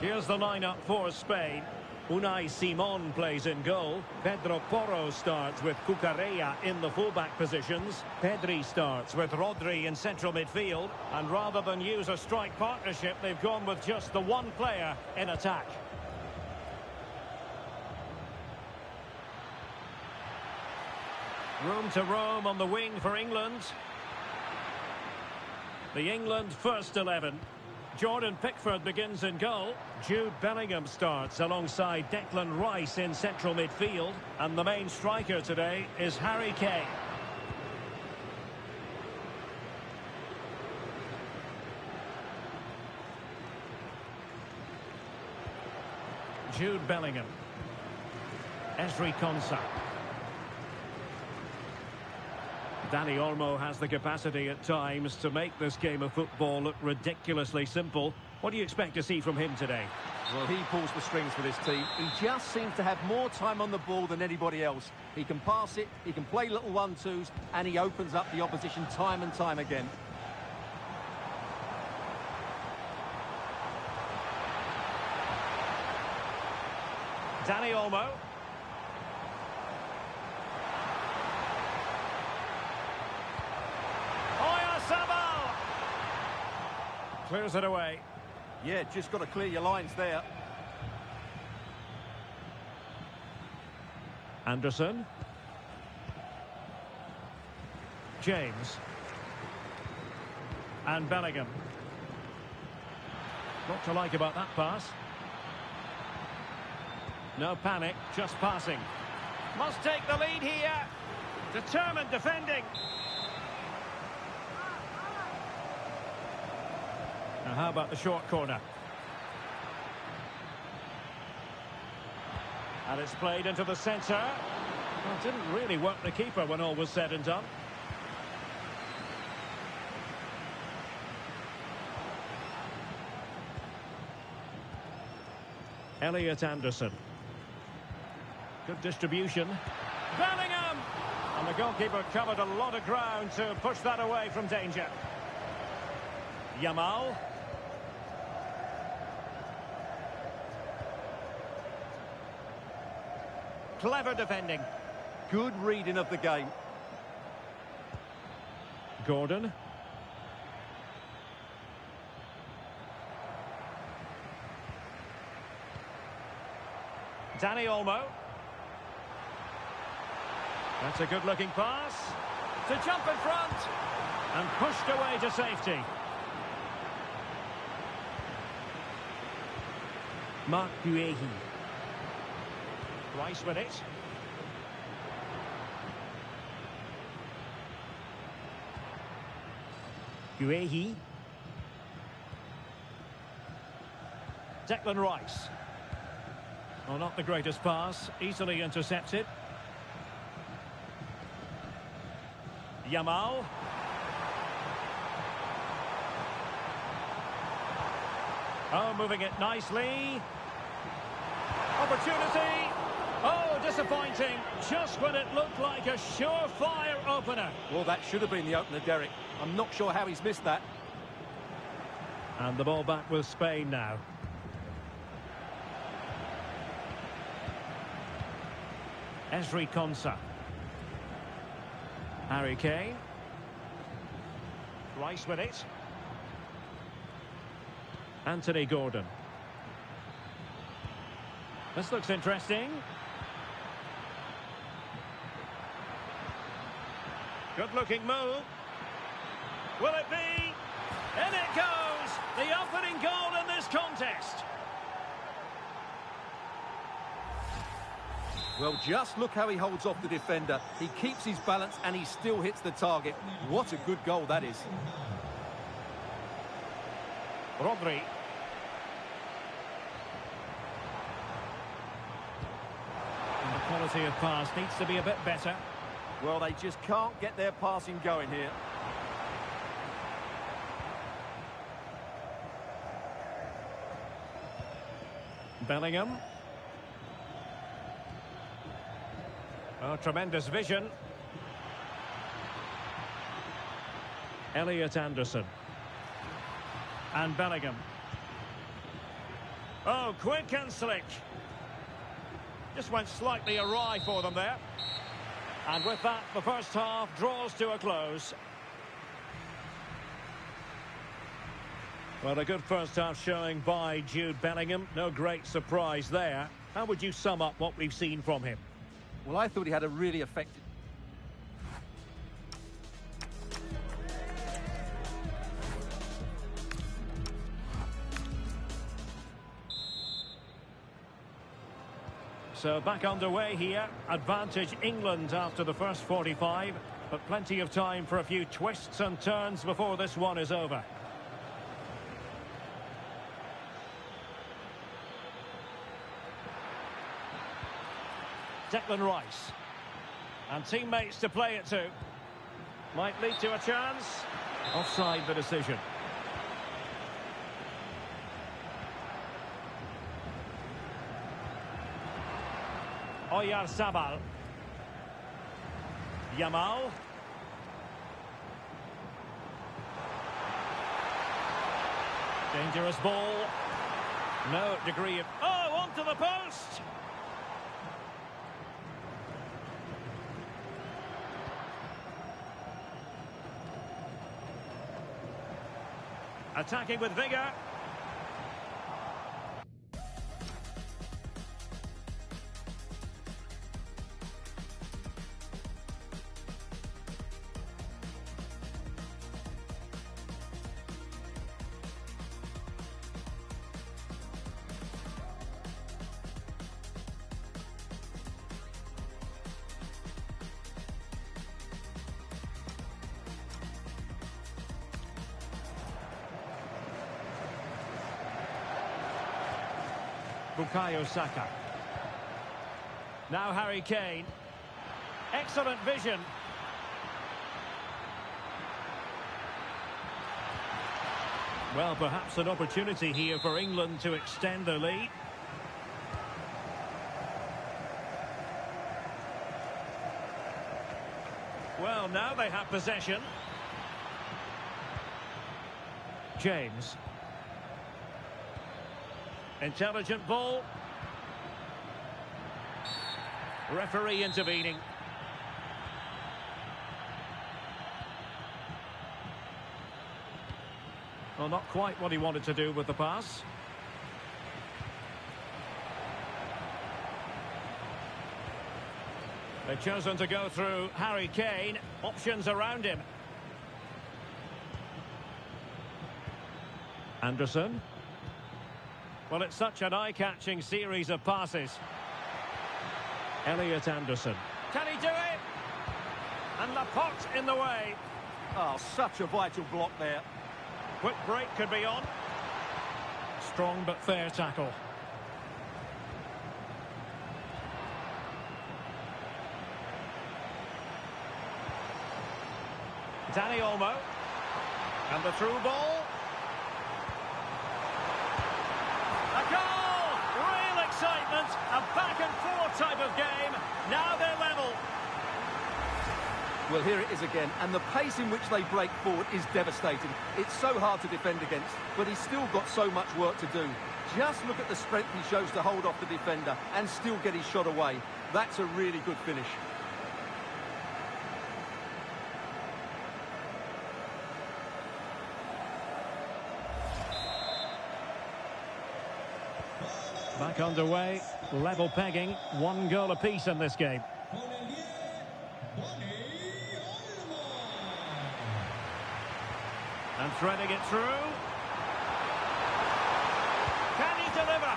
Here's the lineup for Spain. Unai Simon plays in goal. Pedro Porro starts with Cucurella in the fullback positions. Pedri starts with Rodri in central midfield. And rather than use a strike partnership, they've gone with just the one player in attack. Room to roam on the wing for England. The England first 11. Jordan Pickford begins in goal. Jude Bellingham starts alongside Declan Rice in central midfield. And the main striker today is Harry Kane. Jude Bellingham. Ezri Konsa. Dani Armo has the capacity at times to make this game of football look ridiculously simple. What do you expect to see from him today? Well, he pulls the strings for this team. He just seems to have more time on the ball than anybody else. He can pass it, he can play little 1-2s, and he opens up the opposition time and time again. Dani Olmo. Clears it away. Yeah, just got to clear your lines there. Anderson. James. And Bellingham. What to like about that pass? No panic, just passing. Must take the lead here. Determined defending. Now how about the short corner? And it's played into the centre. Well, it didn't really work the keeper when all was said and done. Elliot Anderson. Good distribution. Bellingham! And the goalkeeper covered a lot of ground to push that away from danger. Yamal. Clever defending. Good reading of the game. Gordon. Dani Olmo. That's a good-looking pass. To jump in front. And pushed away to safety. Marc Guehi. Rice with it. Guehi. Declan Rice. Well, not the greatest pass. Easily intercepted. Yamal. Oh, moving it nicely. Opportunity. Oh, disappointing. Just when it looked like a surefire opener. Well, that should have been the opener, Derek. I'm not sure how he's missed that. And the ball back with Spain now. Ezri Konsa. Harry Kane. Rice with it. Anthony Gordon. This looks interesting. Good-looking move. Will it be? In it goes! The opening goal in this contest. Well, just look how he holds off the defender. He keeps his balance and he still hits the target. What a good goal that is. Rodri. And the quality of pass needs to be a bit better. Well, they just can't get their passing going here. Bellingham. Oh, tremendous vision. Elliot Anderson. And Bellingham. Oh, quick and slick. Just went slightly awry for them there. And with that, the first half draws to a close. Well, a good first half showing by Jude Bellingham. No great surprise there. How would you sum up what we've seen from him? Well, I thought he had a really effective... So back underway here. Advantage England after the first 45. But plenty of time for a few twists and turns before this one is over. Declan Rice. And teammates to play it to. Might lead to a chance. Offside the decision. Oyarzabal. Yamal. Dangerous ball. No degree of... Oh, onto the post! Attacking with vigour. Bukayo Saka. Now Harry Kane. Excellent vision. Well, perhaps an opportunity here for England to extend their lead. Well, now they have possession. James. Intelligent ball. Referee intervening. Well, not quite what he wanted to do with the pass. They've chosen to go through Harry Kane. Options around him. Anderson. Well, it's such an eye-catching series of passes. Elliot Anderson. Can he do it? And the pot in the way. Oh, such a vital block there. Quick break could be on. Strong but fair tackle. Dani Olmo. And the through ball. A goal! Real excitement. A back and forth type of game. Now they're level. Well, here it is again, and the pace in which they break forward is devastating. It's so hard to defend against, but he's still got so much work to do. Just look at the strength he shows to hold off the defender and still get his shot away. That's a really good finish. Back underway, level pegging, 1 goal apiece in this game. And threading it through. Can he deliver?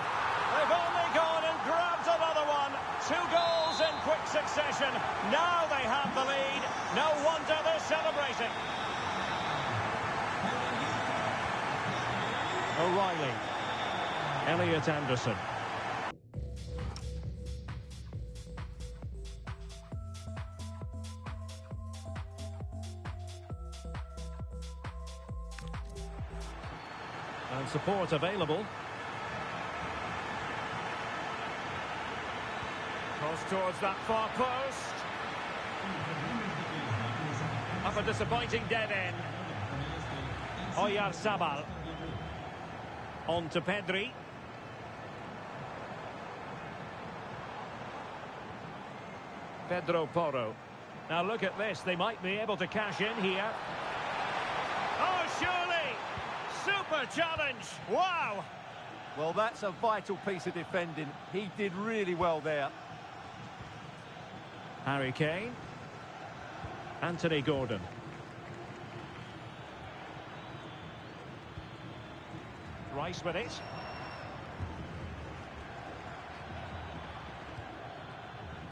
They've only gone and grabbed another one. 2 goals in quick succession. Now they have the lead. No wonder they're celebrating. O'Reilly. Elliot Anderson. And support available. Cross towards that far post. Up a disappointing dead end. Oyarzabal. On to Pedri. Pedro Porro. Now look at this. They might be able to cash in here. Oh, surely! Super challenge! Wow! Well, that's a vital piece of defending. He did really well there. Harry Kane. Anthony Gordon. Rice with it.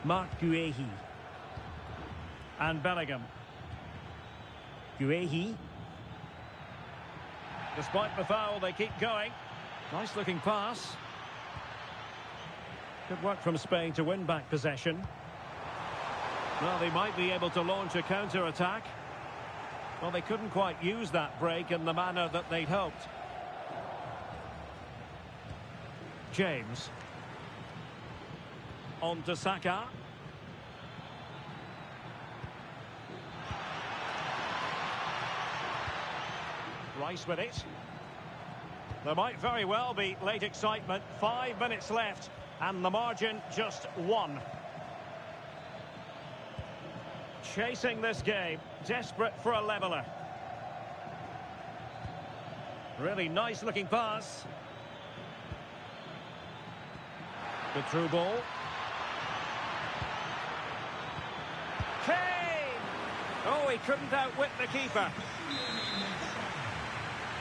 Mark Guehi. And Bellingham. Guehi. Despite the foul, they keep going. Nice looking pass. Good work from Spain to win back possession. Well, they might be able to launch a counter-attack. Well, they couldn't quite use that break in the manner that they'd hoped. James. On to Saka. Rice with it. There might very well be late excitement. 5 minutes left and the margin just 1. Chasing this game, desperate for a leveller. Really nice looking pass. Good through ball. Kane! Oh, he couldn't outwit the keeper.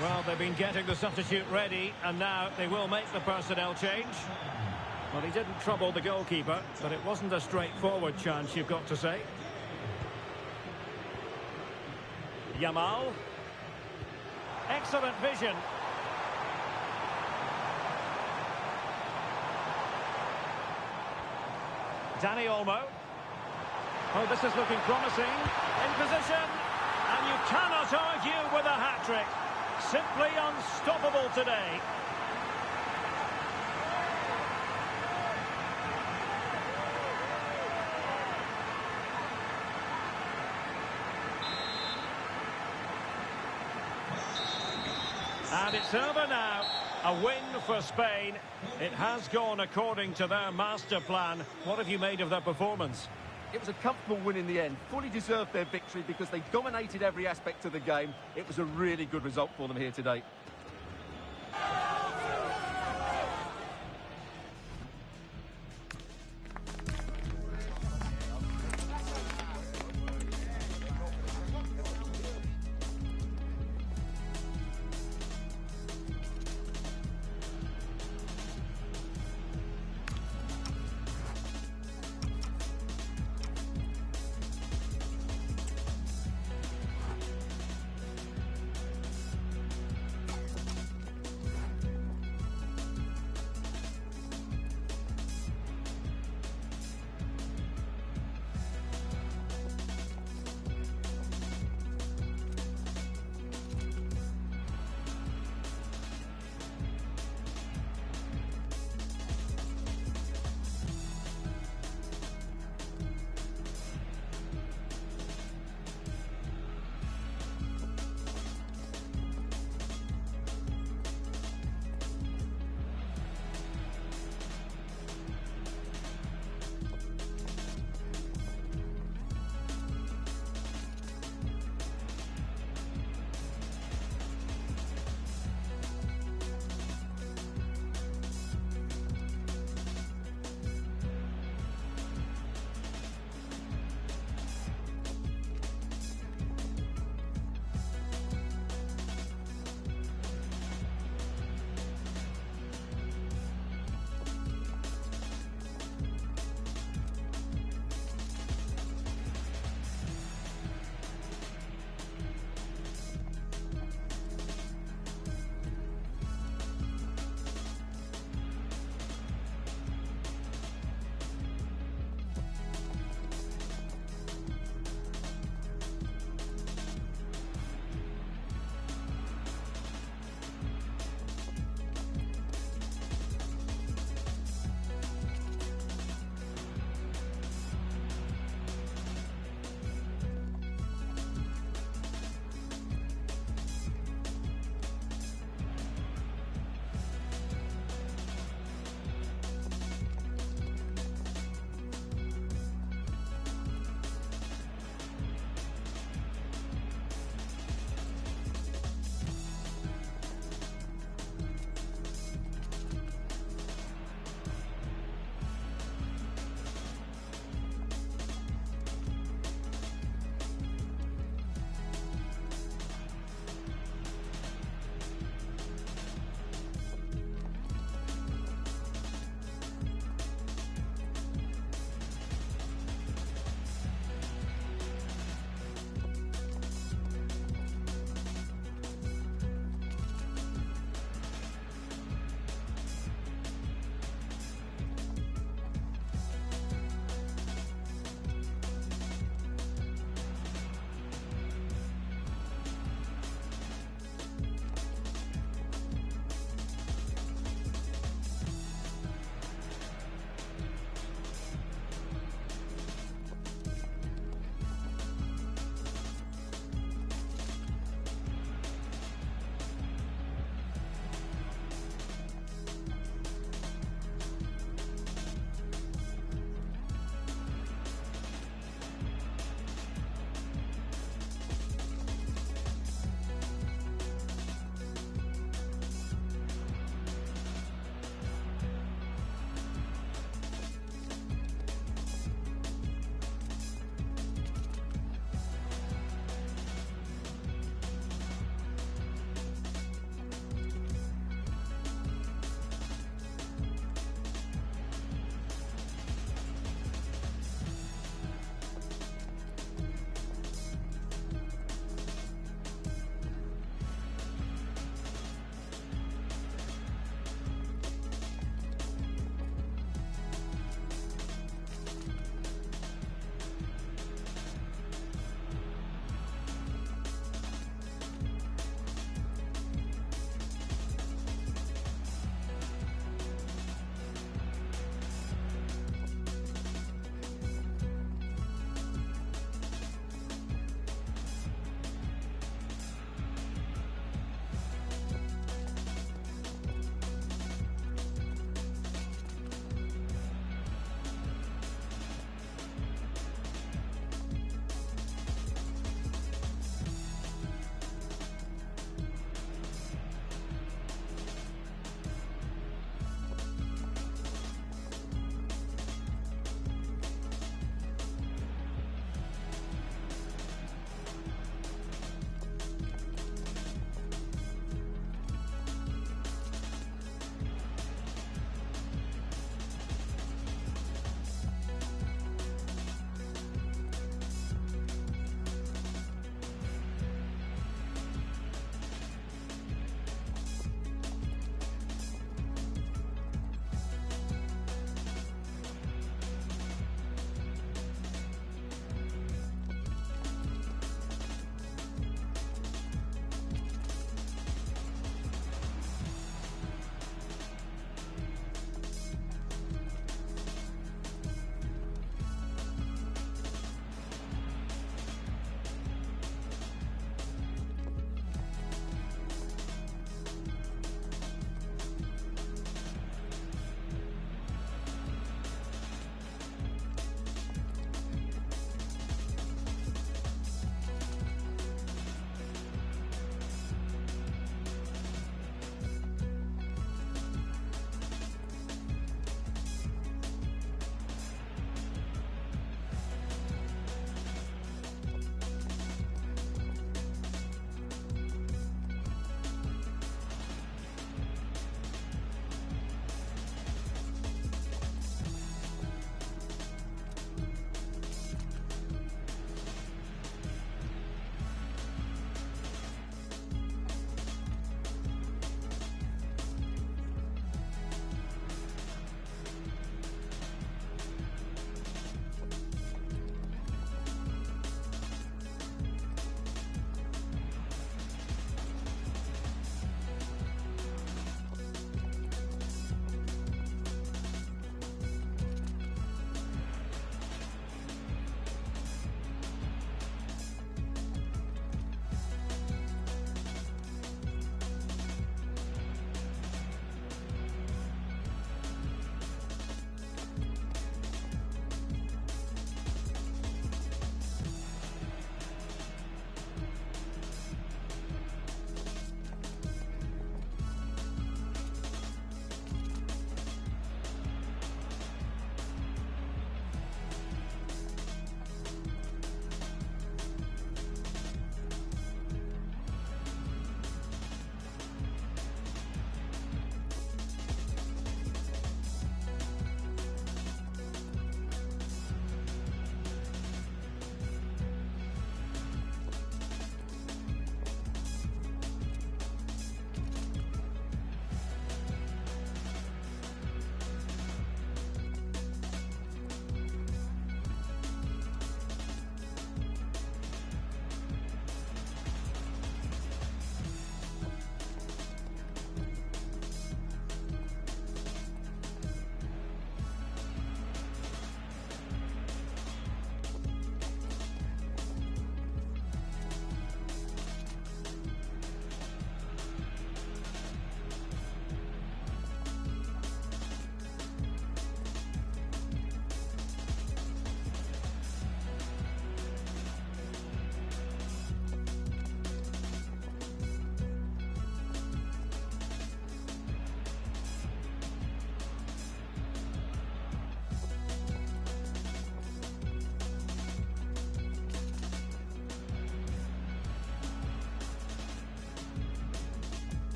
Well, they've been getting the substitute ready, and now they will make the personnel change. Well, he didn't trouble the goalkeeper, but it wasn't a straightforward chance, you've got to say. Yamal. Excellent vision. Dani Olmo. Oh, this is looking promising. In position. And you cannot argue with a hat-trick. Simply unstoppable today. And it's over now. A win for Spain. It has gone according to their master plan. What have you made of their performance? It was a comfortable win in the end. Fully deserved their victory because they dominated every aspect of the game. It was a really good result for them here today.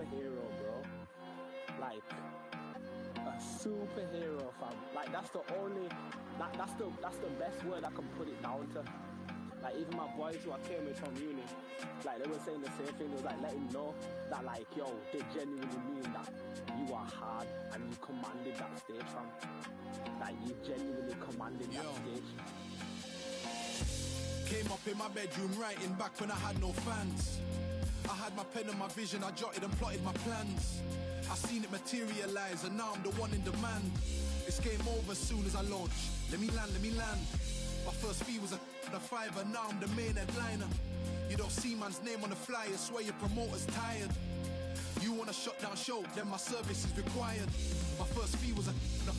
superhero, bro. Like a superhero, fam. Like that's the best word I can put it down to. Like even my boys who I came with from uni, like they were saying the same thing. They was like letting know that like, yo, they genuinely mean that you are hard and you commanded that stage, fam. Like you genuinely commanded that stage. Came up in my bedroom writing back when I had no fans. I had my pen and my vision, I jotted and plotted my plans. I seen it materialize and now I'm the one in demand. It's game over as soon as I launch. Let me land. My first fee was a fiver, now I'm the main headliner. You don't see man's name on the flyer, swear your promoter's tired. You want a shutdown show, then my service is required. My first fee was a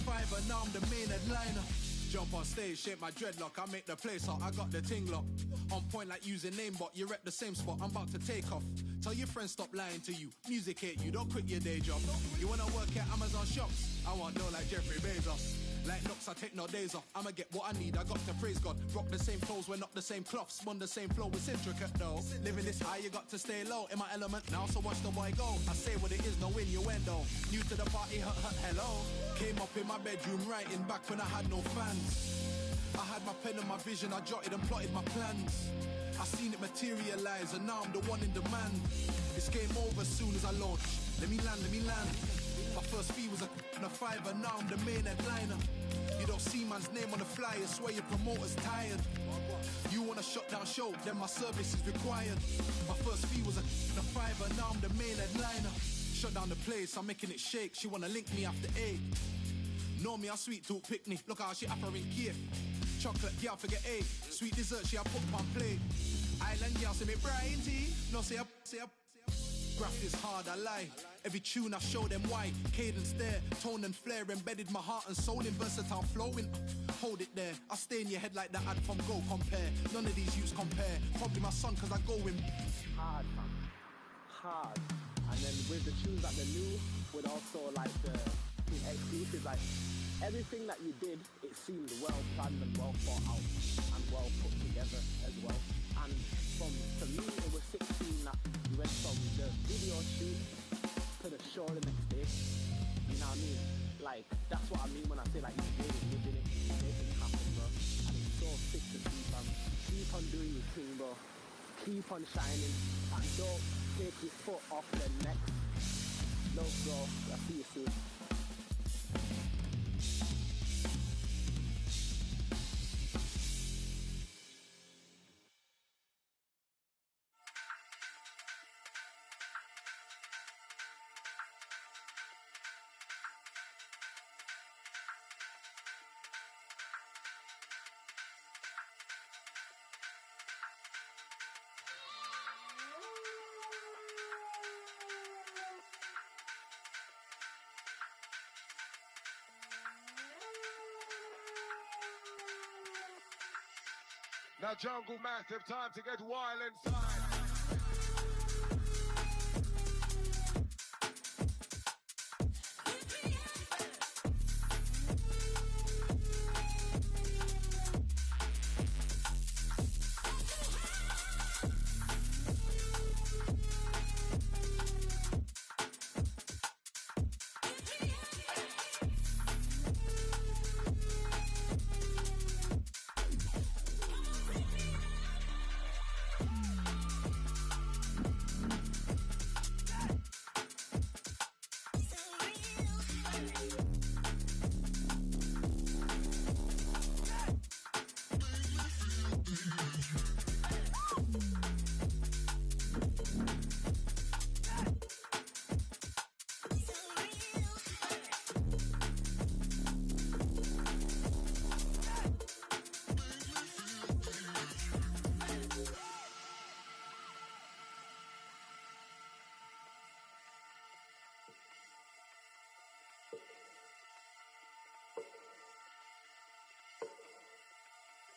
fiver, now I'm the main headliner. Jump on stage, shape my dreadlock, I make the place hot, I got the ting lock. On point like using name bot, you rep the same spot, I'm about to take off. Tell your friends stop lying to you, music hate you, don't quit your day job. You wanna work at Amazon shops, I want dough like Jeffrey Bezos. Like knocks, I take no days off, I'ma get what I need, I got to praise God. Rock the same clothes, we're not the same cloth, spun the same flow, it's intricate though. Living this high, you got to stay low, in my element now, so watch the boy go. I say what it is, no innuendo. New to the party, hello. Came up in my bedroom writing back when I had no fans. I had my pen and my vision, I jotted and plotted my plans. I seen it materialize and now I'm the one in demand. It's game over as soon as I launch. Let me land. My first fee was a fiver, now I'm the main headliner. You don't see man's name on the flyer, swear your promoter's tired. You want a shutdown show, then my service is required. My first fee was a fiver, now I'm the main headliner. Shut down the place, I'm making it shake. She wanna link me after 8. Know me, I sweet talk picnic. Look how she offering gift. Chocolate, girl, forget 8. Sweet dessert, she a put on plate. Island girl, say me Brian T. No, say up. Graft is hard, I lie. Every tune I show them why. Cadence there, tone and flair. Embedded my heart and soul in versatile flowing. Hold it there, I stay in your head like that ad from Go Compare. None of these youths compare. Probably my son, cause I go in. Hard, fam. Hard. And then with the tunes that they knew, with also like the exclusive, like everything that you did, it seemed well planned and well thought out and well put together as well. And for me, it was 16 that you went from the video shoot to the show the next day. You know what I mean? Like, that's what I mean when I say like you really living it, making it happen, bro. And it's so sick to see, fam. Keep on doing your thing, bro. Keep on shining and don't take your foot off the next. No, bro. I'll see you soon. Now Jungle Massive, time to get wild inside.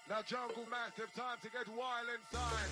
Now Jungle Massive, time to get wild inside.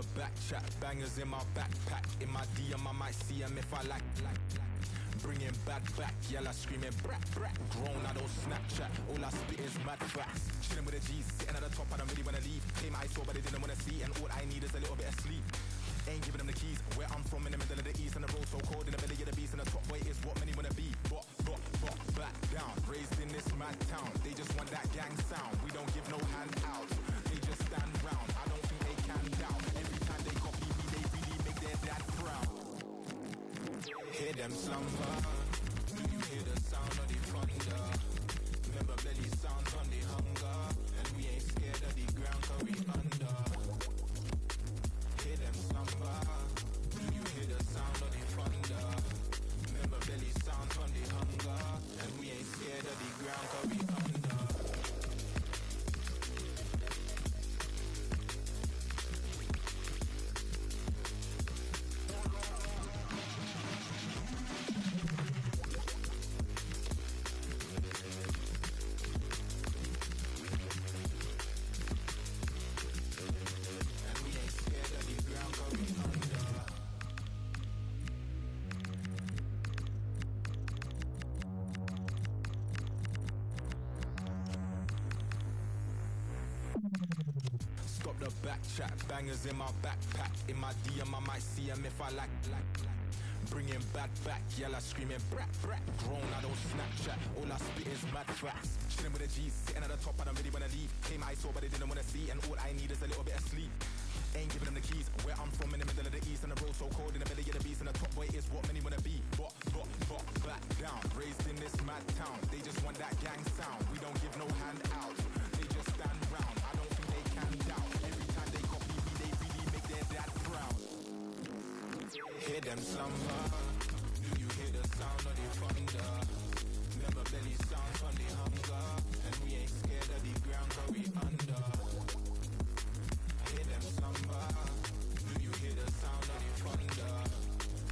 the back chat, bangers in my backpack. In my DM, I might see 'em if I like. Bringing bad back, yella screaming brat brat. Grown, I don't Snapchat. All I spit is mad facts. Chilling with the G's, sitting at the top, I don't really wanna leave. Came I saw, but they didn't wanna see, and all I need is a little bit of sleep. Ain't giving them the keys. Where I'm from, in the middle of the east, and the road so cold in the belly of the beast, and the top weight is what many wanna be. Back down, raised in this mad town. They just want that gang sound. We don't give no handouts. They just stand round. I don't think they can doubt. Every time they copy me, they really make their dad proud. Hear them slumber. Do you hear the sound of the thunder? Remember belly sounds on the hunger, and we ain't scared of the ground 'cause we under. Hear them slumber. Do you hear the sound of the thunder? Remember belly sounds on the hunger, and we ain't scared of the ground 'cause we under. Stop the back chat, bangers in my backpack. In my DM, I might see 'em if I like. Bringing bad back, yella screaming brat brat. Grown, I don't Snapchat. All I spit is mad facts. Chilling with the G's, sitting at the top, I don't really wanna leave. Came I saw, but they didn't wanna see, and all I need is a little bit of sleep. Ain't giving them the keys. Where I'm from, in the middle of the east, and the road so cold in the belly of the beast, and the top weight is what many wanna be. Back down, raised in this mad town. They just want that gang sound. We don't give no handouts. They just stand round. I don't think they can doubt. Every time they copy me, they really make their dad proud. Hear them slumber. Do you hear the sound of the thunder? Remember belly sounds on the hunger, and we ain't scared of the ground 'cause we under. Hear them slumber. Do you hear the sound of the thunder?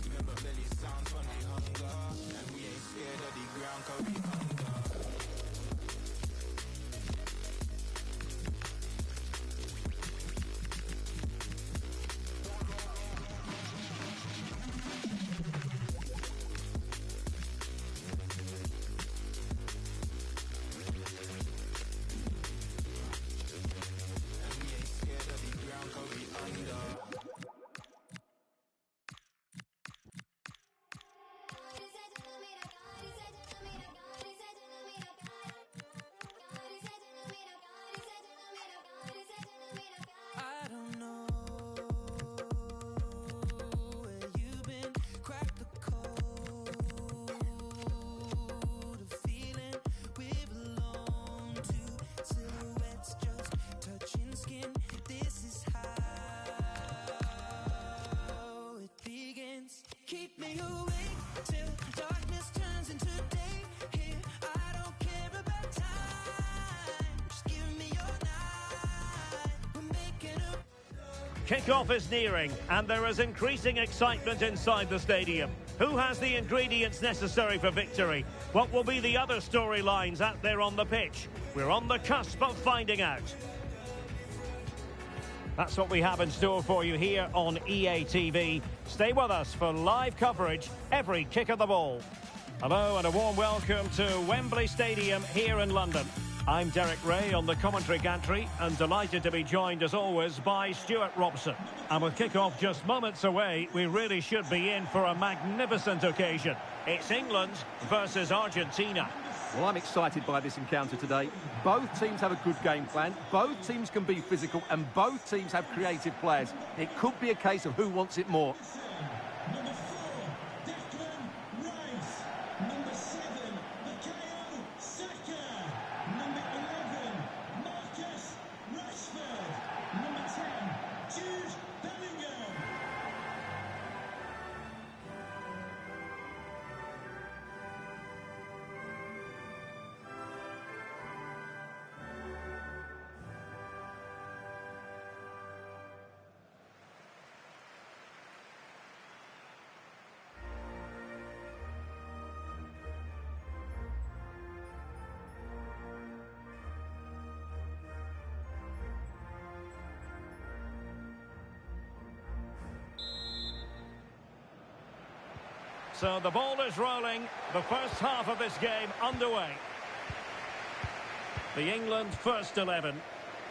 Remember belly sounds on the hunger, and we ain't scared of the ground 'cause we under. I don't know where you've been, crack the code of feeling we belong to silhouettes just touching skin. This is how it begins. Keep me awake till darkness turns into day. Here, I don't care about time. Just give me your night. We're making up. Kickoff is nearing, and there is increasing excitement inside the stadium. Who has the ingredients necessary for victory? What will be the other storylines out there on the pitch? We're on the cusp of finding out. That's what we have in store for you here on EA TV. Stay with us for live coverage every kick of the ball. Hello and a warm welcome to Wembley Stadium here in London. I'm Derek Ray on the commentary gantry and delighted to be joined as always by Stuart Robson. And with kick-off just moments away, we really should be in for a magnificent occasion. It's England versus Argentina. Well, I'm excited by this encounter today. Both teams have a good game plan. Both teams can be physical, and both teams have creative players. It could be a case of who wants it more. So the ball is rolling. The first half of this game underway. The England first 11.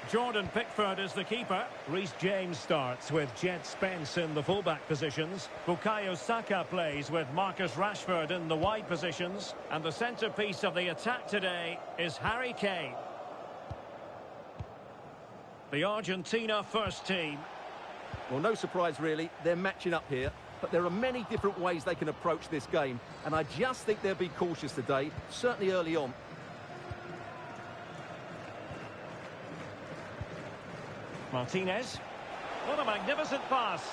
Jordan Pickford is the keeper. Reece James starts with Jed Spence in the fullback positions. Bukayo Saka plays with Marcus Rashford in the wide positions. And the centrepiece of the attack today is Harry Kane. The Argentina first team. Well, no surprise really, they're matching up here. But there are many different ways they can approach this game. And I just think they'll be cautious today, certainly early on. Martinez. What a magnificent pass.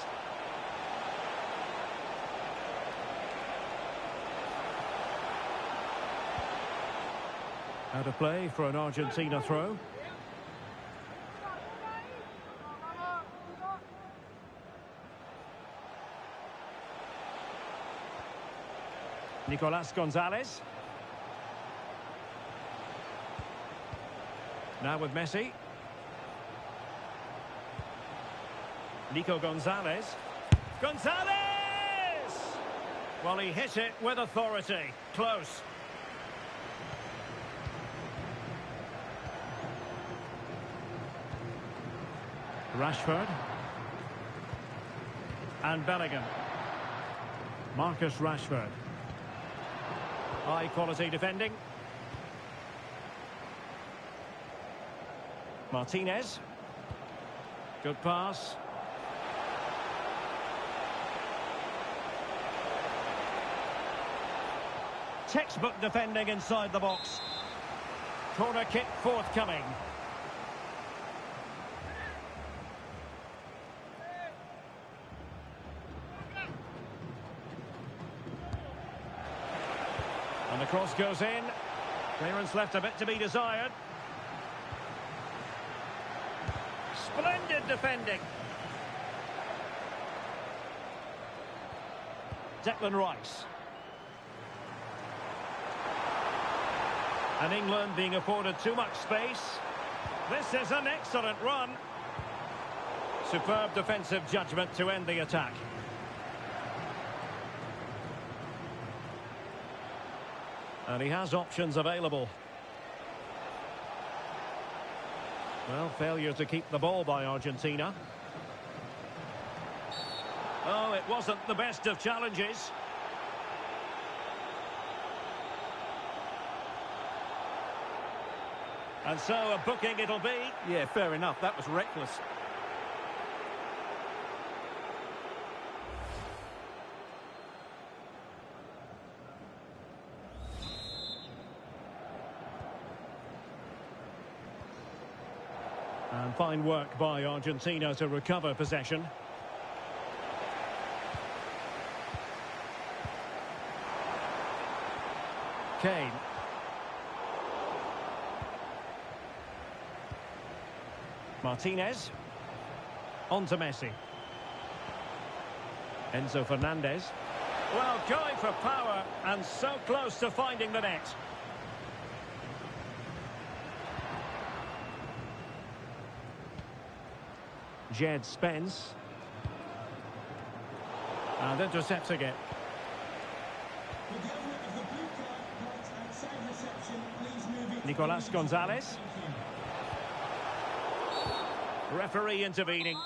Out of play for an Argentina throw. Nicolas Gonzalez. Now with Messi. Nico Gonzalez. Gonzalez! Well, he hit it with authority. Close. Rashford. And Bellingham. Marcus Rashford. High quality defending. Martinez. Good pass. Textbook defending inside the box. Corner kick forthcoming. And the cross goes in. Clearance left a bit to be desired. Splendid defending. Declan Rice. And England being afforded too much space. This is an excellent run. Superb defensive judgment to end the attack. And he has options available. Well, failure to keep the ball by Argentina. Oh, it wasn't the best of challenges. And so a booking it'll be. Yeah, fair enough. That was reckless. And fine work by Argentina to recover possession. Kane. Martinez. On to Messi. Enzo Fernandez. Well, going for power and so close to finding the net. Jed Spence. And intercepting it. Nicolas Gonzalez. Referee intervening.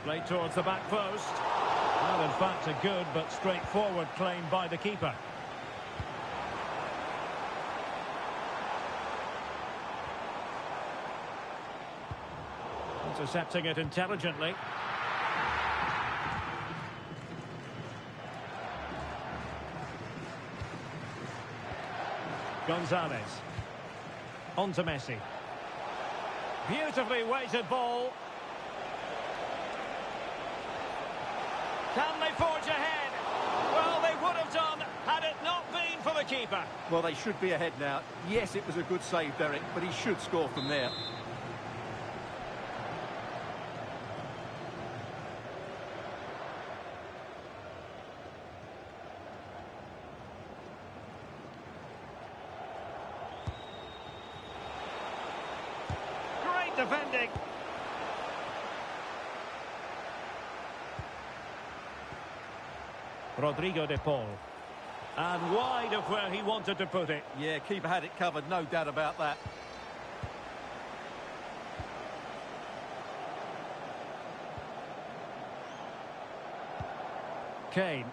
Played towards the back post. Well, in fact, a good but straightforward claim by the keeper. Intercepting it intelligently. Gonzalez. On to Messi. Beautifully weighted ball. Can they forge ahead? Well, they would have done had it not been for the keeper. Well, they should be ahead now. Yes, it was a good save, Derek, but he should score from there. defending. Rodrigo de Paul. And wide of where he wanted to put it. Yeah, keeper had it covered, no doubt about that. Kane.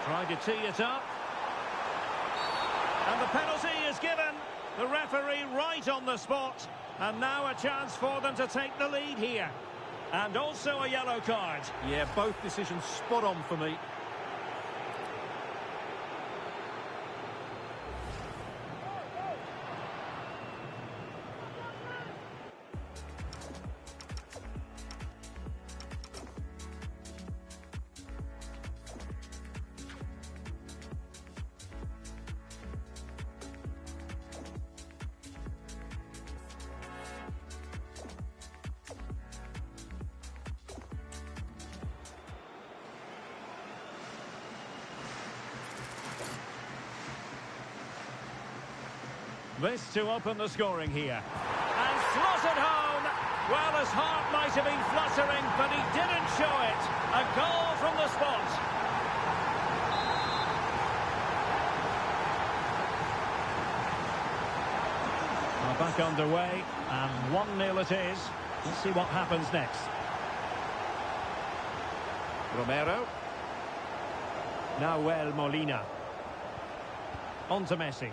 Tried to tee it up. And the penalty is given. The referee right on the spot. And now a chance for them to take the lead here. And also a yellow card. Yeah, both decisions spot on for me. This to open the scoring here. And slotted home. Well, his heart might have been fluttering, but he didn't show it. A goal from the spot. Well, back underway, and 1-0 it is. Let's see what happens next. Romero. Nahuel Molina. On to Messi.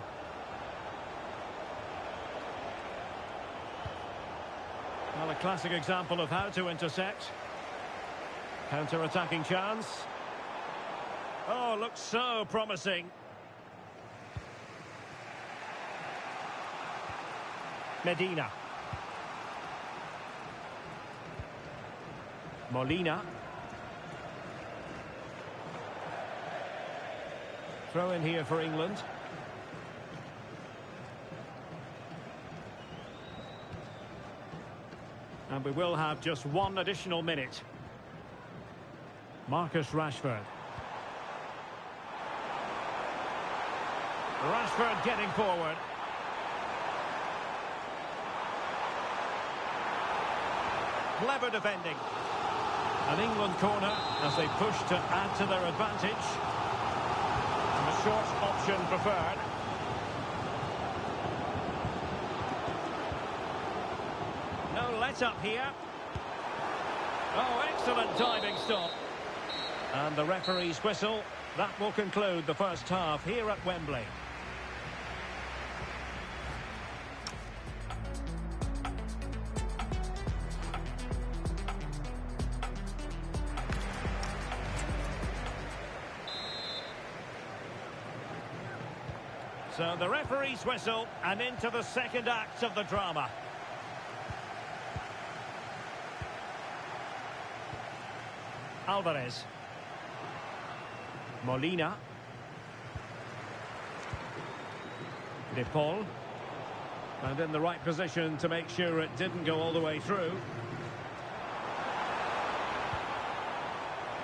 Well, a classic example of how to intercept. Counter-attacking chance. Oh, looks so promising. Medina. Molina. Throw in here for England. And we will have just one additional minute. Marcus Rashford. Rashford getting forward. Clever defending. An England corner as they push to add to their advantage. And a short option preferred. Up here. Oh, excellent diving stop. And the referee's whistle. That will conclude the first half here at Wembley. So the referee's whistle and into the second act of the drama. Alvarez. Molina. De Paul. And in the right position to make sure it didn't go all the way through.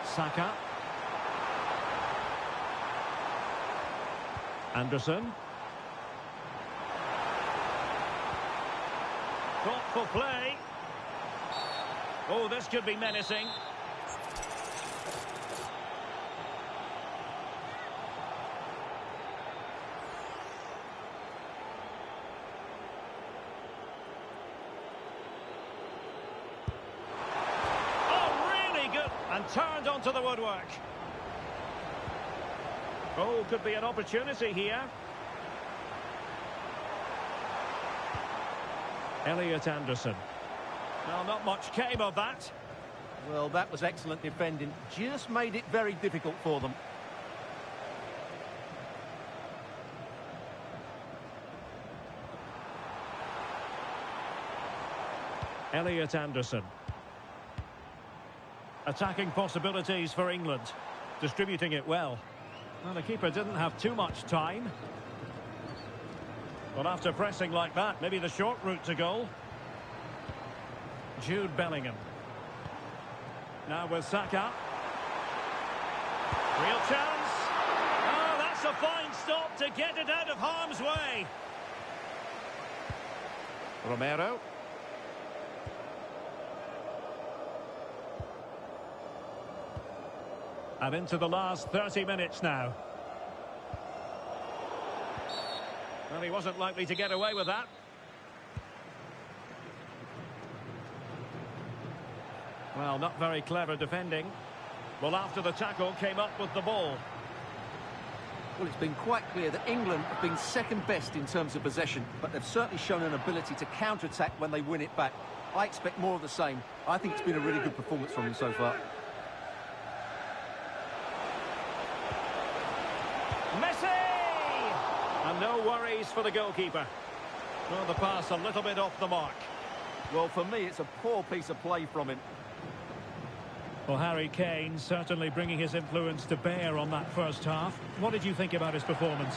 Saka. Anderson. Thoughtful play. Oh, this could be menacing. And turned onto the woodwork. Oh, could be an opportunity here. Elliot Anderson. Well, not much came of that. Well, that was excellent defending. Just made it very difficult for them. Elliot Anderson. Attacking possibilities for England. Distributing it well. Well, the keeper didn't have too much time. Well, after pressing like that, maybe the short route to goal. Jude Bellingham. Now with Saka. Real chance. Oh, that's a fine stop to get it out of harm's way. Romero. And into the last 30 minutes now. Well, he wasn't likely to get away with that. Well, not very clever defending. Well, after the tackle, came up with the ball. Well, it's been quite clear that England have been second best in terms of possession, but they've certainly shown an ability to counter-attack when they win it back. I expect more of the same. I think it's been a really good performance from them so far. Messi! And no worries for the goalkeeper. Well, the pass a little bit off the mark. Well, for me, it's a poor piece of play from him. Well, Harry Kane certainly bringing his influence to bear on that first half. What did you think about his performance?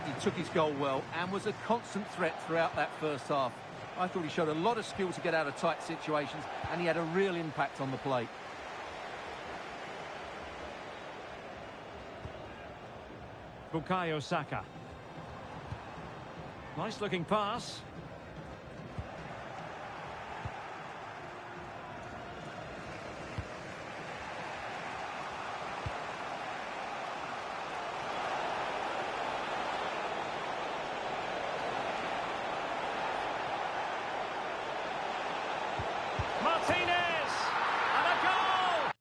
He took his goal well and was a constant threat throughout that first half. I thought he showed a lot of skill to get out of tight situations, and he had a real impact on the play. Bukayo Saka. Nice looking pass. Martinez! And a goal!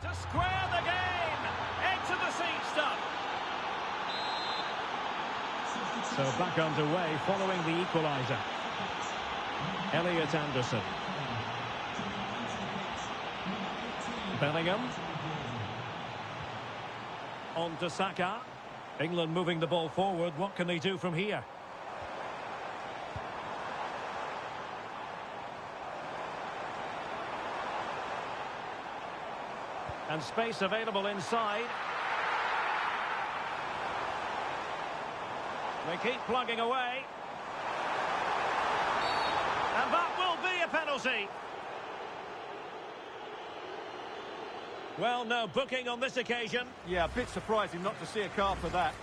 To square the game! Into the seat stuff! So back underway following the equaliser. Elliot Anderson. Bellingham. On to Saka. England moving the ball forward. What can they do from here? And space available inside. They keep plugging away. And that will be a penalty. Well, no booking on this occasion. Yeah, a bit surprising not to see a card for that.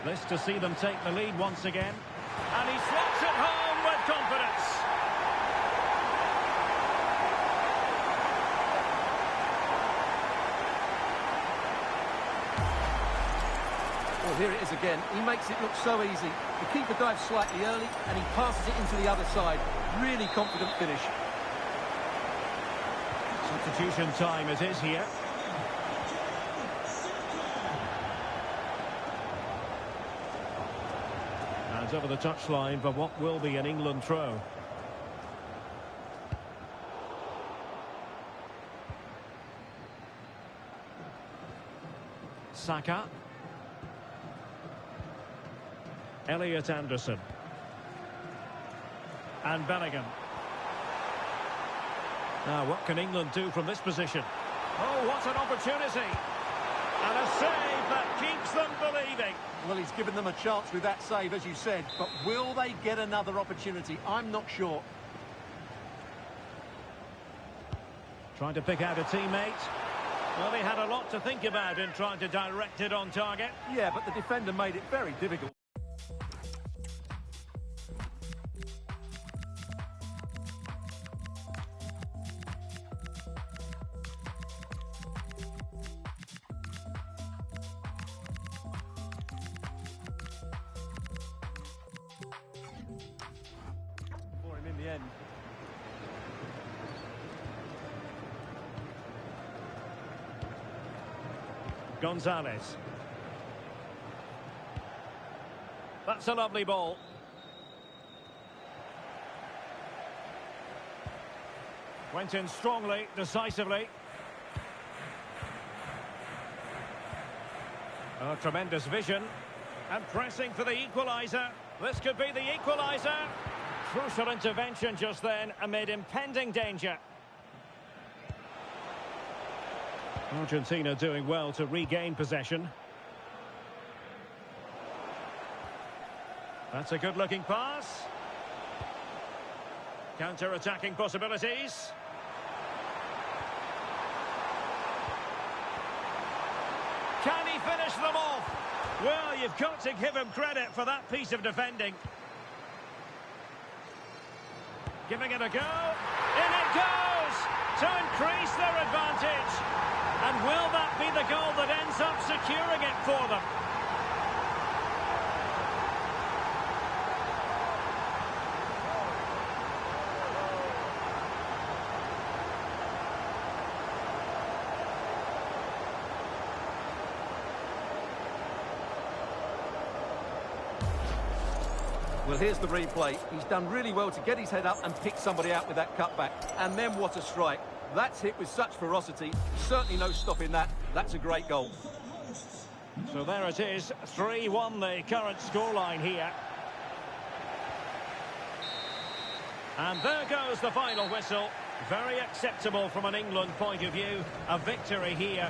This to see them take the lead once again. And he slots it home with confidence. Well, here it is again. He makes it look so easy. The keeper dives slightly early and he passes it into the other side. Really confident finish. Substitution time it is here. And over the touchline for what will be an England throw. Saka. Elliot Anderson. And Bellingham. Now, what can England do from this position? Oh, what an opportunity. And a save that keeps them believing. Well, he's given them a chance with that save, as you said. But will they get another opportunity? I'm not sure. Trying to pick out a teammate. Well, they had a lot to think about in trying to direct it on target. Yeah, but the defender made it very difficult. For him in the end. Gonzalez. That's a lovely ball. Went in strongly, decisively. Oh, tremendous vision. And pressing for the equaliser. This could be the equaliser. Crucial intervention just then amid impending danger. Argentina doing well to regain possession. That's a good-looking pass. Counter-attacking possibilities. Can he finish them off? Well, you've got to give him credit for that piece of defending. Giving it a go. In it goes! To increase their advantage. And will that be the goal that ends up securing it for them? Well, here's the replay. He's done really well to get his head up and pick somebody out with that cutback. And then what a strike. That's hit with such ferocity. Certainly no stopping that. That's a great goal. So there it is. 3-1 the current scoreline here. And there goes the final whistle. Very acceptable from an England point of view. A victory here.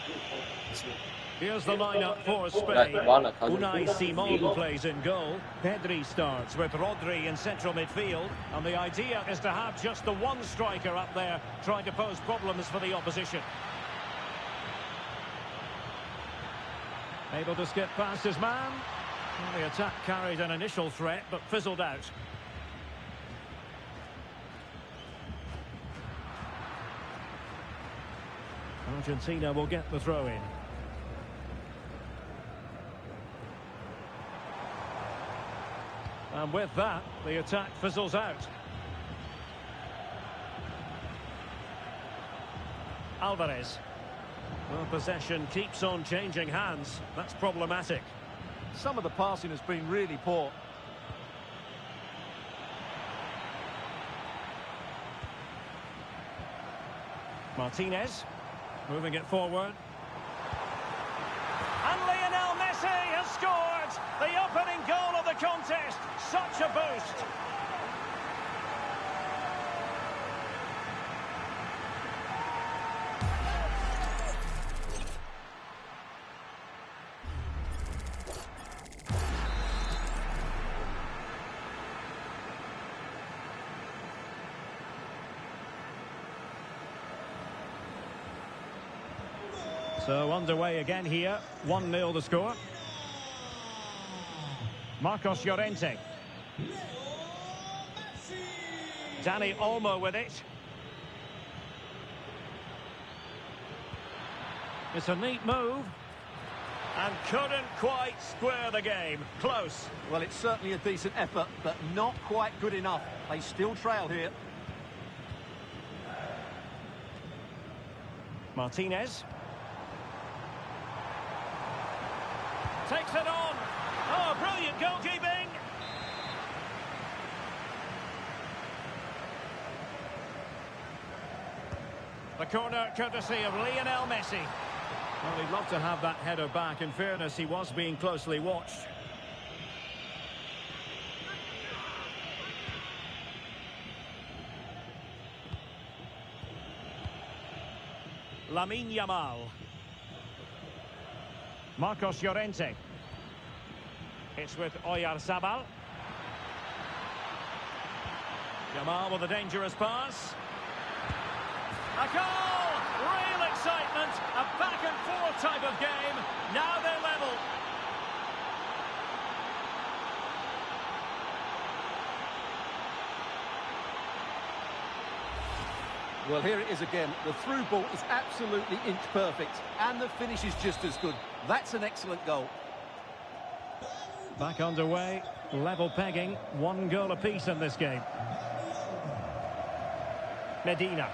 Here's the lineup for Spain. Unai Simon plays in goal. Pedri starts with Rodri in central midfield. And the idea is to have just the one striker up there trying to pose problems for the opposition. Able to skip past his man. Well, the attack carried an initial threat but fizzled out. Argentina will get the throw in. And with that, the attack fizzles out. Alvarez. Well, possession keeps on changing hands. That's problematic. Some of the passing has been really poor. Martinez. Moving it forward. And Lionel Messi has scored! The opening goal of the contest. Such a boost. So underway again here. 1-0 the score. Marcos Llorente. Dani Olmo with it. It's a neat move. And couldn't quite square the game. Close. Well, it's certainly a decent effort, but not quite good enough. They still trail here. Martinez. Takes it on. Oh, brilliant goalkeeping. The corner courtesy of Lionel Messi. Well, he'd love to have that header back. In fairness, he was being closely watched. Lamine Yamal. Marcos Llorente. It's with Oyarzabal. Yamal with a dangerous pass. A goal! Real excitement. A back and forth type of game. Now they're level. Well, here it is again. The through ball is absolutely inch perfect, and the finish is just as good. That's an excellent goal. Back underway, level pegging, 1 goal apiece in this game. Medina.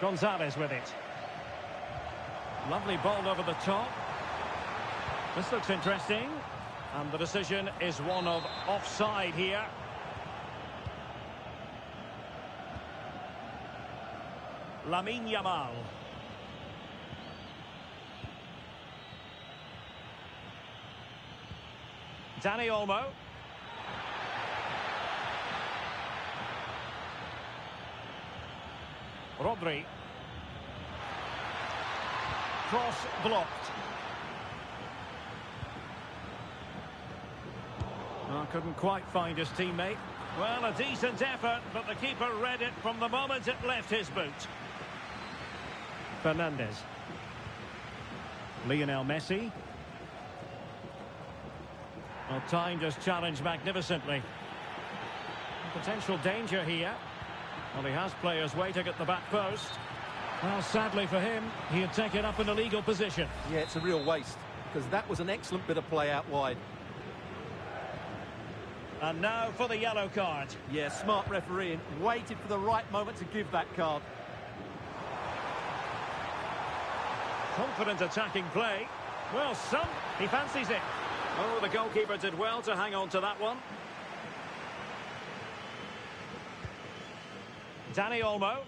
Gonzalez with it. Lovely ball over the top. This looks interesting. And the decision is one of offside here. Lamine Yamal. Dani Olmo. Rodri. Cross blocked. Oh, couldn't quite find his teammate. Well, a decent effort, but the keeper read it from the moment it left his boot. Fernandez. Lionel Messi. Well, timed his challenge magnificently. Potential danger here. Well, he has players waiting at the back post. Well, sadly for him, he had taken up an illegal position. Yeah, it's a real waste, because that was an excellent bit of play out wide. And now for the yellow card. Yeah, smart refereeing. Waited for the right moment to give that card. Confident attacking play. Well, he fancies it. Oh, the goalkeeper did well to hang on to that one. Dani Olmo.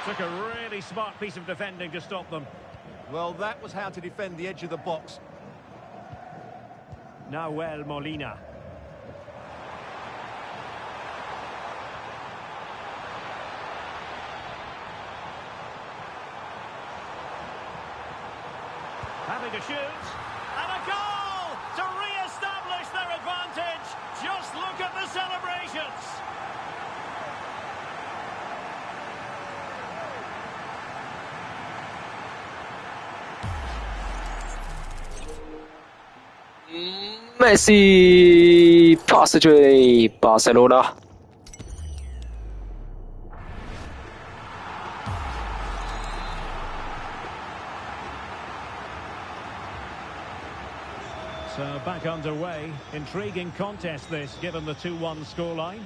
Took a really smart piece of defending to stop them. Well, that was how to defend the edge of the box. Nahuel Molina. to shoot. And a goal to re-establish their advantage. Just look at the celebrations. Messi pass 追巴塞罗那。So back underway. Intriguing contest this, given the 2-1 scoreline.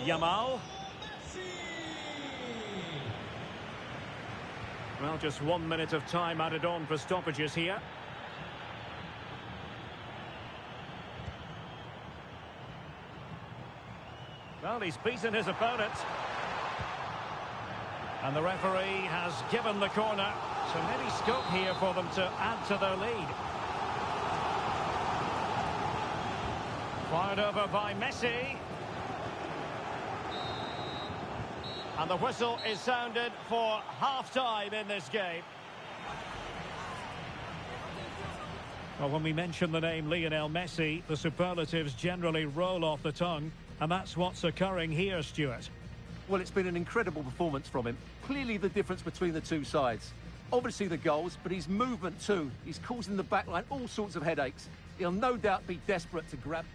Yamal. Well, just 1 minute of time added on for stoppages here. Well, he's beaten his opponent. And the referee has given the corner. So maybe scope here for them to add to their lead. Fired over by Messi. And the whistle is sounded for half-time in this game. Well, when we mention the name Lionel Messi, the superlatives generally roll off the tongue. And that's what's occurring here, Stuart. Well, it's been an incredible performance from him. Clearly the difference between the two sides. Obviously the goals, but his movement too. He's causing the backline all sorts of headaches. He'll no doubt be desperate to grab...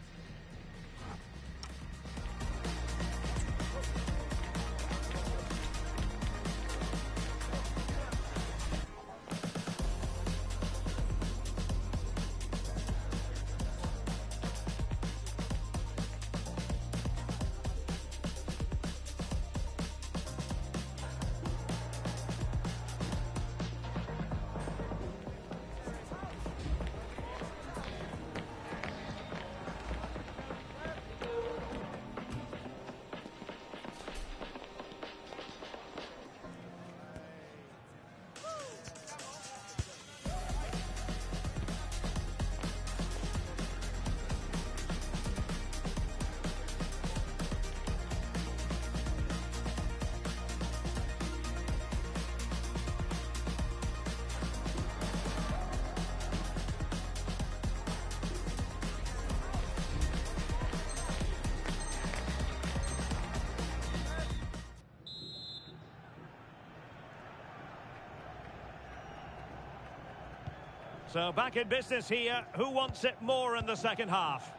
So back in business here. Who wants it more in the second half?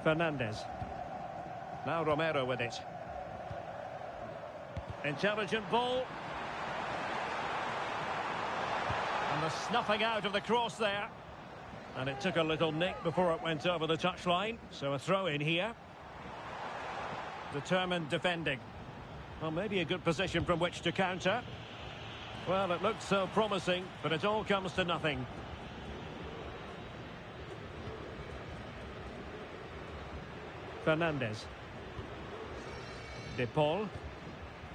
Fernandez. Now Romero with it. Intelligent ball. And the snuffing out of the cross there. And it took a little nick before it went over the touchline. So a throw in here. Determined defending. Well, maybe a good position from which to counter. Well, it looked so promising, but it all comes to nothing. Fernandez. De Paul.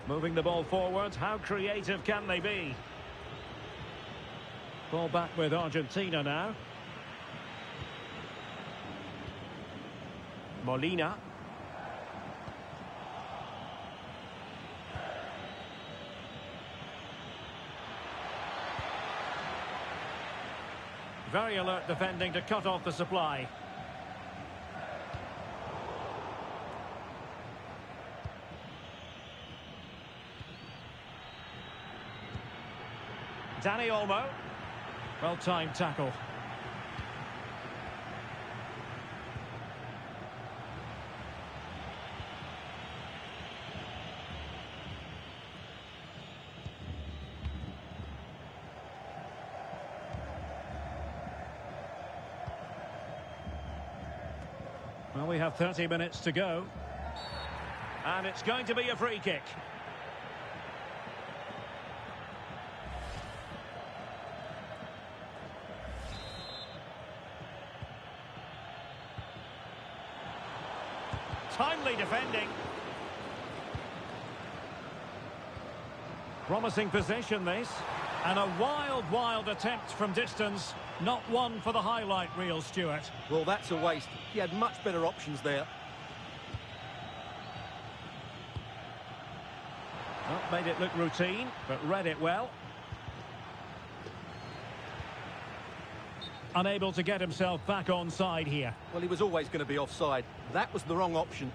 Moving the ball forward. How creative can they be? Ball back with Argentina now. Molina. Very alert defending to cut off the supply. Dani Olmo. Well-timed tackle. Well, we have 30 minutes to go. And it's going to be a free kick. Timely defending. Promising possession this. And a wild attempt from distance. Not one for the highlight reel, Stuart. Well, that's a waste. He had much better options there. Well, made it look routine, but read it well. Unable to get himself back on side here. Well, he was always going to be offside. That was the wrong option.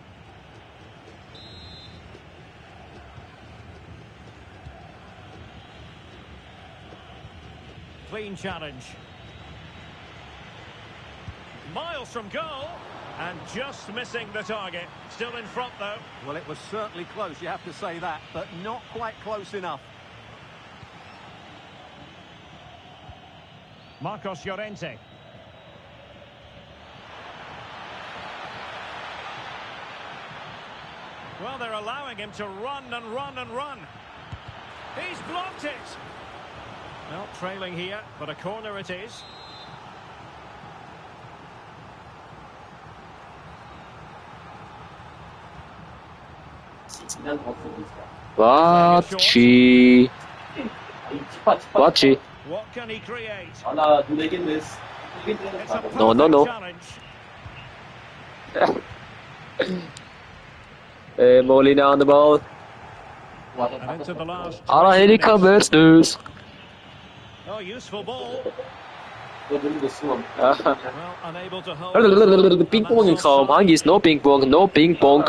Clean challenge. Miles from goal. And just missing the target. Still in front, though. Well, it was certainly close, you have to say that, but not quite close enough. Marcos Llorente. Well, they're allowing him to run and run and run. He's blocked it. Well, trailing here, but a corner it is. Watchy. Watchy. What can he create? No. Molina on the ball. And into the last. Here he comes, dudes. Oh, useful ball. Well, unable to hold. Ping pong in kaum. Hangis, no ping pong, no ping pong.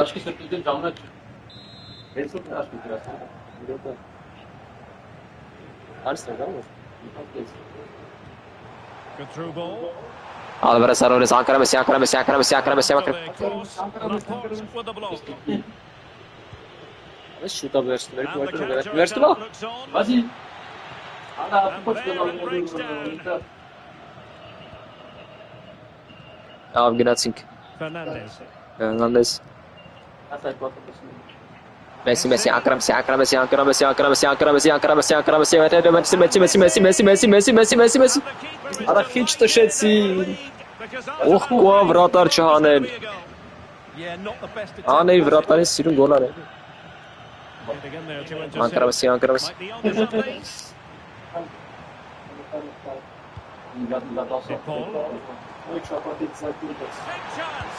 Good through ball. Alvarez, Ankara, Messi. With the block. Shoot up, where's And the the counter-attack ball? looks on. And there it breaks down. Gnatzink. Fernandez. Hernandez. Messi, Ankara, Messi. Ara hiç de şeysi. Oh, bu vratar çahanen. Aney vratarın sürün golar. Ankara Messi.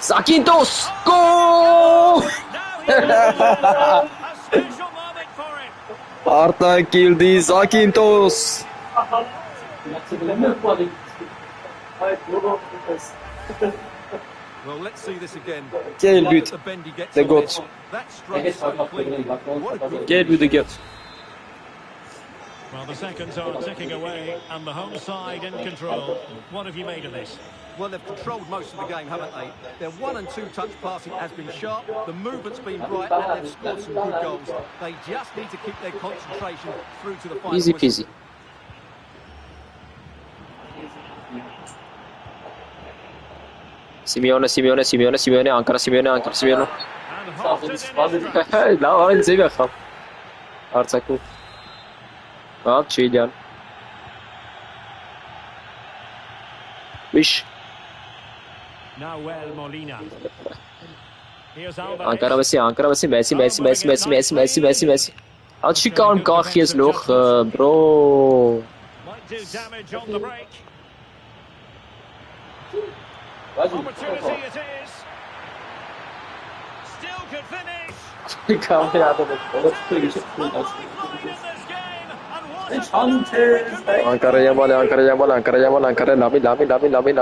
Zakynthos! Goal! Arta kildi Zakynthos. Well, let's see this again. Quel but de Got. That straight so clean. What a good Quel but de Got. Well, the seconds are ticking away, and the home side in control. What have you made of this? Well, they've controlled most of the game, haven't they? Their 1- and 2-touch passing has been sharp, the movement's been bright, and they've scored some good goals. They just need to keep their concentration through to the final Easy whistle. peasy. Simeone, Ankara Simeone. And halted in his tracks. La var en seviye kam. Artsaku. Bak Ilhan. Wish. Now well, Molina. Here's Alvarez. Ankara Messi. Als je kalm kachjes nog, bro. Might do damage on the break. Opportunity it is. Still could finish. Ankara Yamal, Lami.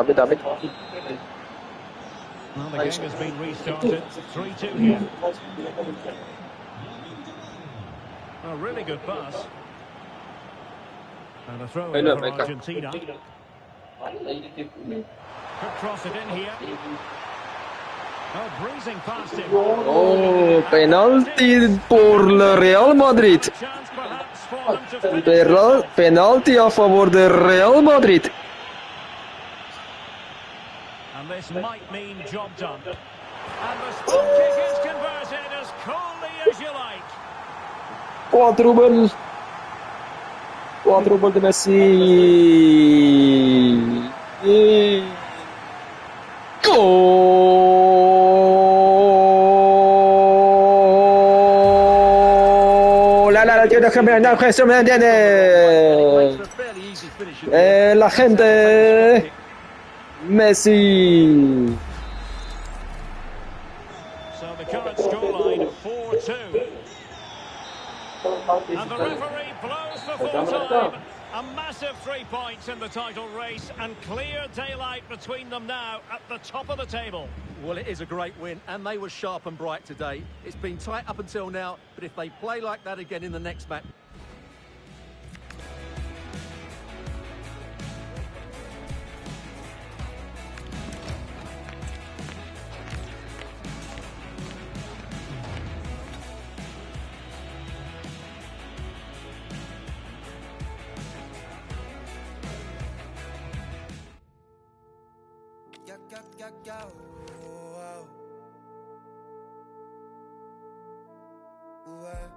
Well, the game has been restarted. 3-2 here. A really good pass. And a throw in for Argentina. Could cross it in here. Oh, breezing past him. Oh, penalty por el Real Madrid. Chance perhaps for them to finish. Penalty a favor del Real Madrid. And this might mean job done. And the spot kick is converted as coolly as you like. Quadruple de Messi. Goal! La, déjame, no, finish. In La gente. Messi. So the current scoreline 4-2. And the referee blows for full time. A massive 3 points in the title race and clear daylight between them now at the top of the table. Well, it is a great win, and they were sharp and bright today. It's been tight up until now, but if they play like that again in the next match... Ooh,